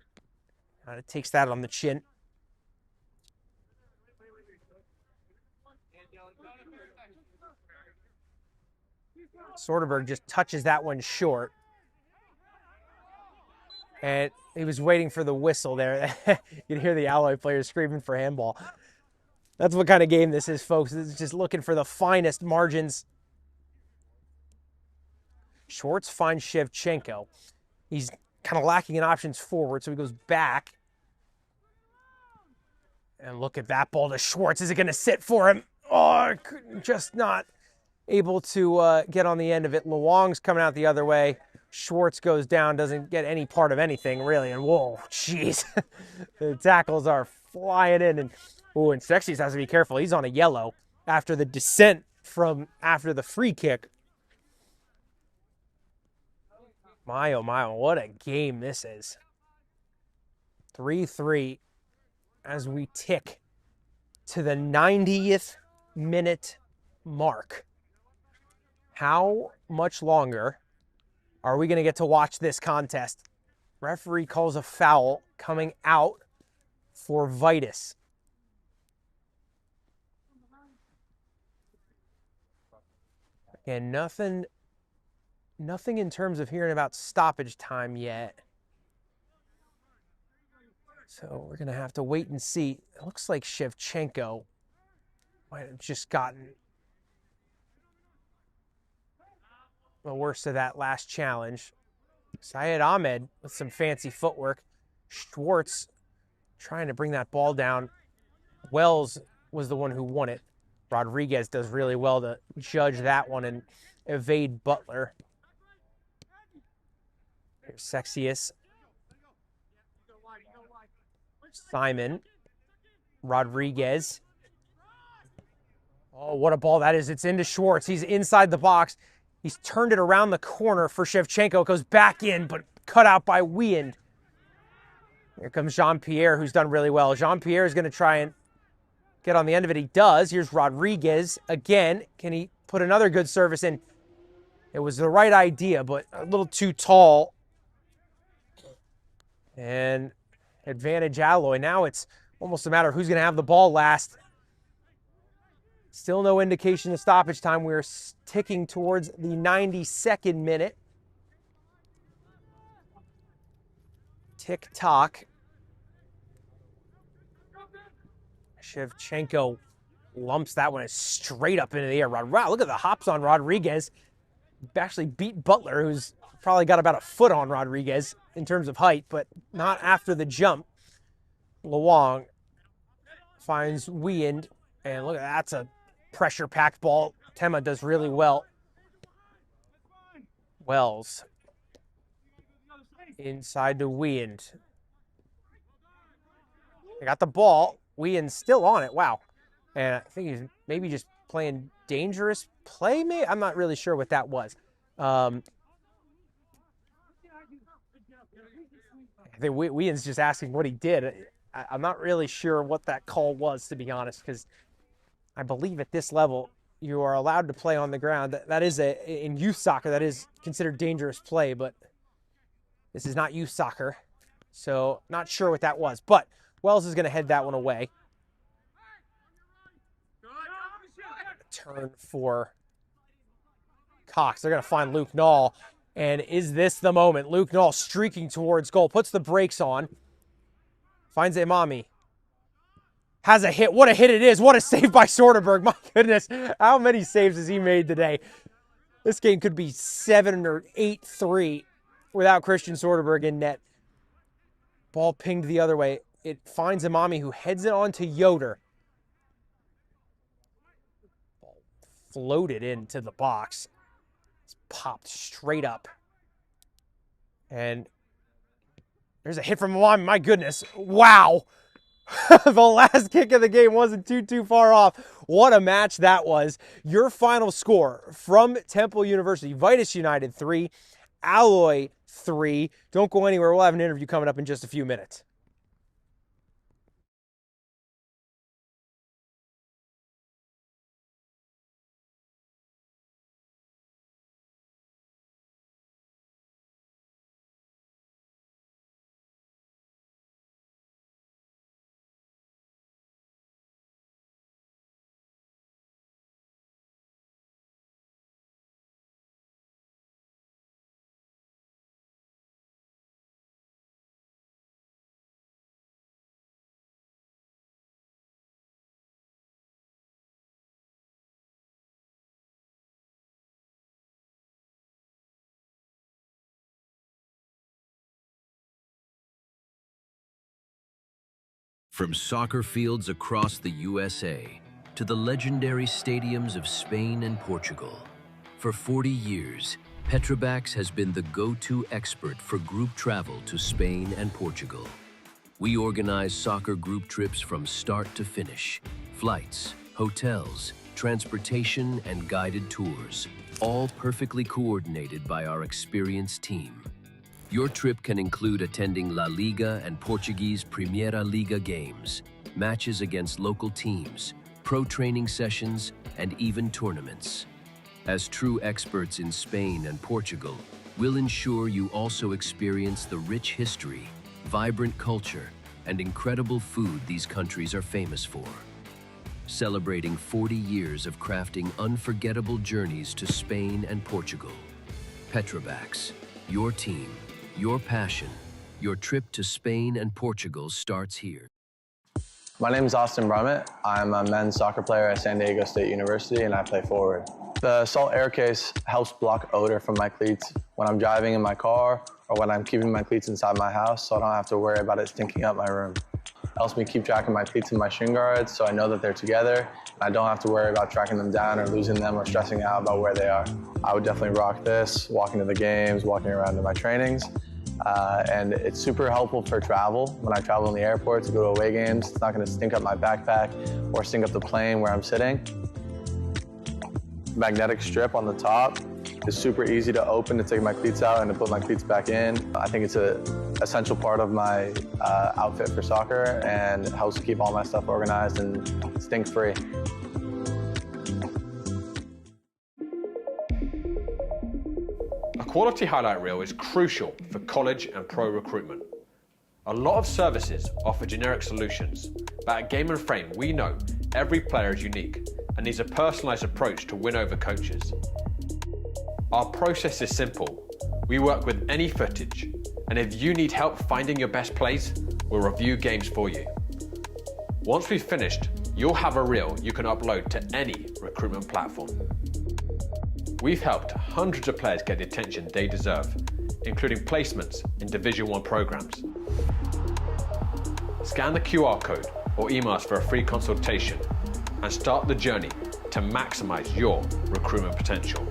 kind of takes that on the chin. Soderberg just touches that one short. And he was waiting for the whistle there. You can hear the Alloy players screaming for handball. That's what kind of game this is, folks. It's just looking for the finest margins. Schwartz finds Shevchenko. He's kind of lacking in options forward, so he goes back. And look at that ball to Schwartz. Is it going to sit for him? Oh, just not able to get on the end of it. Luong's coming out the other way. Schwartz goes down, doesn't get any part of anything, really. And whoa, jeez. The tackles are flying in. And Sexies has to be careful. He's on a yellow after the descent from after the free kick. My, oh my, what a game this is. 3-3 as we tick to the 90th minute mark. How much longer are we going to get to watch this contest? Referee calls a foul coming out for Vidas. And nothing in terms of hearing about stoppage time yet. So we're going to have to wait and see. It looks like Shevchenko might have just gotten the worst of that last challenge. Syed Ahmed with some fancy footwork. Schwartz trying to bring that ball down. Wells was the one who won it. Rodriguez does really well to judge that one and evade Butler. Here's Sexius. Simon. Rodriguez. Oh, what a ball that is. It's into Schwartz. He's inside the box. He's turned it around the corner for Shevchenko. It goes back in, but cut out by Wiend. Here comes Jean-Pierre, who's done really well. Jean-Pierre is going to try and get on the end of it. He does. Here's Rodriguez again. Can he put another good service in? It was the right idea, but a little too tall. And advantage Alloy. Now it's almost a matter of who's going to have the ball last. Still no indication of stoppage time. We're ticking towards the 92nd minute. Tick-tock. Shevchenko lumps that one straight up into the air. Wow, look at the hops on Rodriguez. Actually beat Butler, who's probably got about a foot on Rodriguez in terms of height, but not after the jump. Luong finds Wiend, and look, that's a pressure-packed ball. Tema does really well. Wells inside to Wiend. They got the ball. Wiend's still on it. Wow. And I think he's maybe just playing dangerous play. Maybe? I'm not really sure what that was. I think Wiend's just asking what he did. I'm not really sure what that call was, to be honest, because I believe at this level you are allowed to play on the ground. That is in youth soccer, that is considered dangerous play, but this is not youth soccer, so not sure what that was. But Wells is going to head that one away. Turn for Cox. They're going to find Luke Nall. And is this the moment? Luke Nall streaking towards goal. Puts the brakes on. Finds Imami. Has a hit. What a hit it is. What a save by Soderberg. My goodness. How many saves has he made today? This game could be 7 or 8-3 without Christian Soderberg in net. Ball pinged the other way. It finds Imami, who heads it on to Yoder. Ball floated into the box. It's popped straight up. And there's a hit from Imami. My goodness. Wow. The last kick of the game wasn't too far off. What a match that was. Your final score from Temple University. Vidas United 3, Alloy 3. Don't go anywhere. We'll have an interview coming up in just a few minutes. From soccer fields across the USA to the legendary stadiums of Spain and Portugal, for 40 years, Petrobax has been the go-to expert for group travel to Spain and Portugal. We organize soccer group trips from start to finish, flights, hotels, transportation, and guided tours, all perfectly coordinated by our experienced team. Your trip can include attending La Liga and Portuguese Primeira Liga games, matches against local teams, pro training sessions, and even tournaments. As true experts in Spain and Portugal, we'll ensure you also experience the rich history, vibrant culture, and incredible food these countries are famous for. Celebrating 40 years of crafting unforgettable journeys to Spain and Portugal. Petrobacs, your team, your passion, your trip to Spain and Portugal starts here. My name is Austin Brummett. I'm a men's soccer player at San Diego State University and I play forward. The salt air case helps block odor from my cleats when I'm driving in my car or when I'm keeping my cleats inside my house, so I don't have to worry about it stinking up my room. It helps me keep track of my cleats and my shin guards so I know that they're together and I don't have to worry about tracking them down or losing them or stressing out about where they are. I would definitely rock this, walking to the games, walking around to my trainings. And it's super helpful for travel. When I travel in the airport to go to away games, it's not going to stink up my backpack or stink up the plane where I'm sitting. Magnetic strip on the top is super easy to open to take my cleats out and to put my cleats back in. I think it's an essential part of my outfit for soccer and it helps keep all my stuff organized and stink-free. A quality highlight reel is crucial for college and pro recruitment. A lot of services offer generic solutions, but at Game & Frame we know every player is unique and needs a personalised approach to win over coaches. Our process is simple. We work with any footage, and if you need help finding your best plays, we'll review games for you. Once we've finished, you'll have a reel you can upload to any recruitment platform. We've helped hundreds of players get the attention they deserve, including placements in Division 1 programs. Scan the QR code or email us for a free consultation and start the journey to maximize your recruitment potential.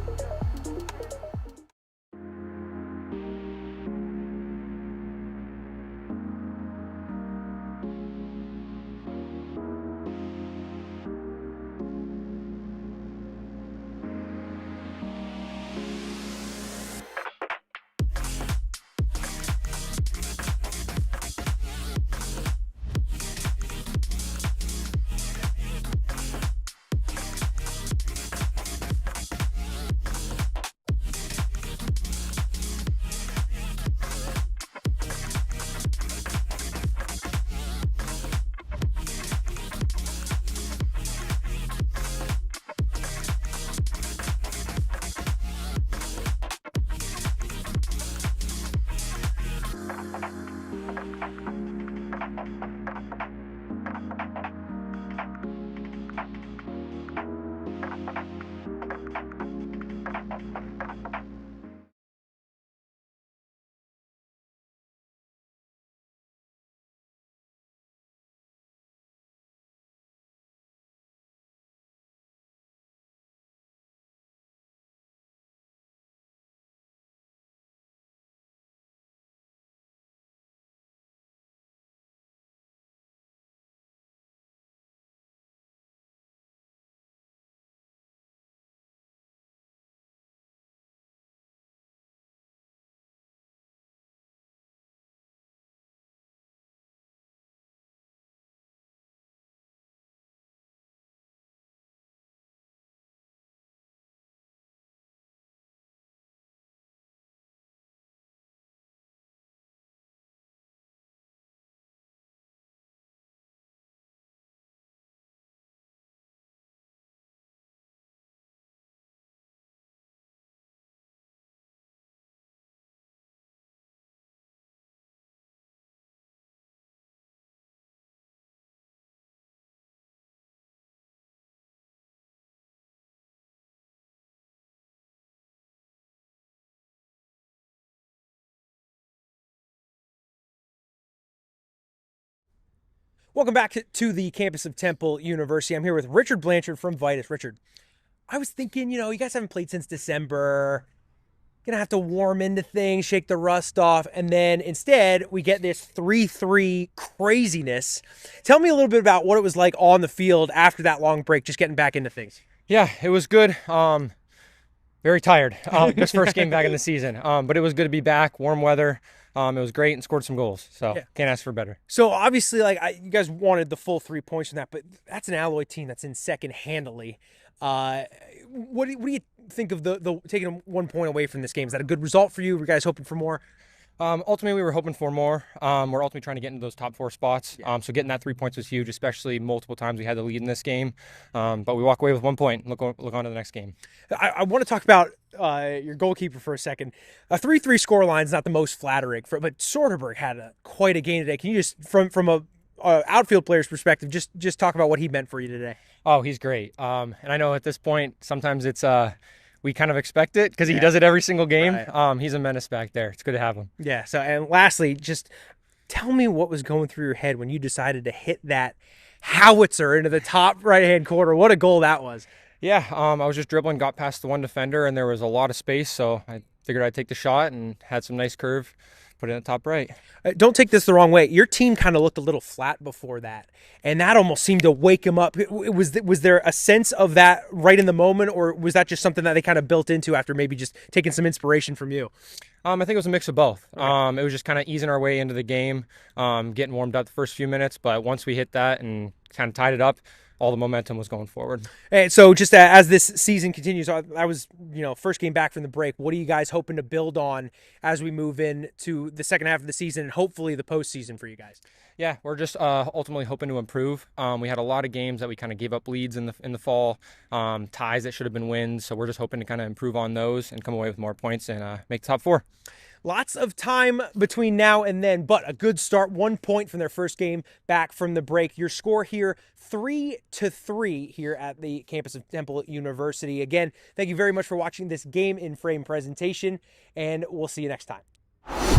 Welcome back to the campus of Temple University. I'm here with Richard Blanchard from Vidas. Richard, I was thinking, you guys haven't played since December. Gonna have to warm into things, shake the rust off, and then instead we get this 3-3 craziness. Tell me a little bit about what it was like on the field after that long break, just getting back into things. Yeah, it was good. Very tired. Just first game back in the season. But it was good to be back. Warm weather. It was great and scored some goals. So can't ask for better. So obviously, you guys wanted the full 3 points from that, but that's an Alloy team that's in second handily. What do you think of the taking 1 point away from this game? Is that a good result for you? Were you guys hoping for more? Ultimately, we were hoping for more. We're ultimately trying to get into those top 4 spots. So getting that 3 points was huge, especially multiple times we had the lead in this game. But we walk away with 1 point. Look on to the next game. I want to talk about your goalkeeper for a second. A 3-3 scoreline is not the most flattering, but Soderberg had quite a game today. Can you just, from a outfield player's perspective, just talk about what he meant for you today? Oh, he's great. And I know at this point, sometimes it's we kind of expect it because he does it every single game. Right. He's a menace back there. It's good to have him. Yeah. So, and lastly, just tell me what was going through your head when you decided to hit that howitzer into the top right-hand corner. What a goal that was. Yeah. I was just dribbling, got past the one defender, and there was a lot of space, so I figured I'd take the shot and had some nice curve. Put it in the top right. Don't take this the wrong way. Your team kind of looked a little flat before that, and that almost seemed to wake him up. Was there a sense of that right in the moment, or was that just something that they kind of built into after maybe just taking some inspiration from you? I think it was a mix of both. Okay. It was just kind of easing our way into the game, getting warmed up the first few minutes, but once we hit that and kind of tied it up, all the momentum was going forward. And so just as this season continues, I was, first game back from the break. What are you guys hoping to build on as we move into the second half of the season and hopefully the postseason for you guys? Yeah, we're just ultimately hoping to improve. We had a lot of games that we kind of gave up leads in the fall, ties that should have been wins. So we're just hoping to kind of improve on those and come away with more points and make the top 4. Lots of time between now and then, but a good start. 1 point from their first game back from the break. Your score here, 3-3 here at the campus of Temple University. Again, thank you very much for watching this Game in Frame presentation, and we'll see you next time.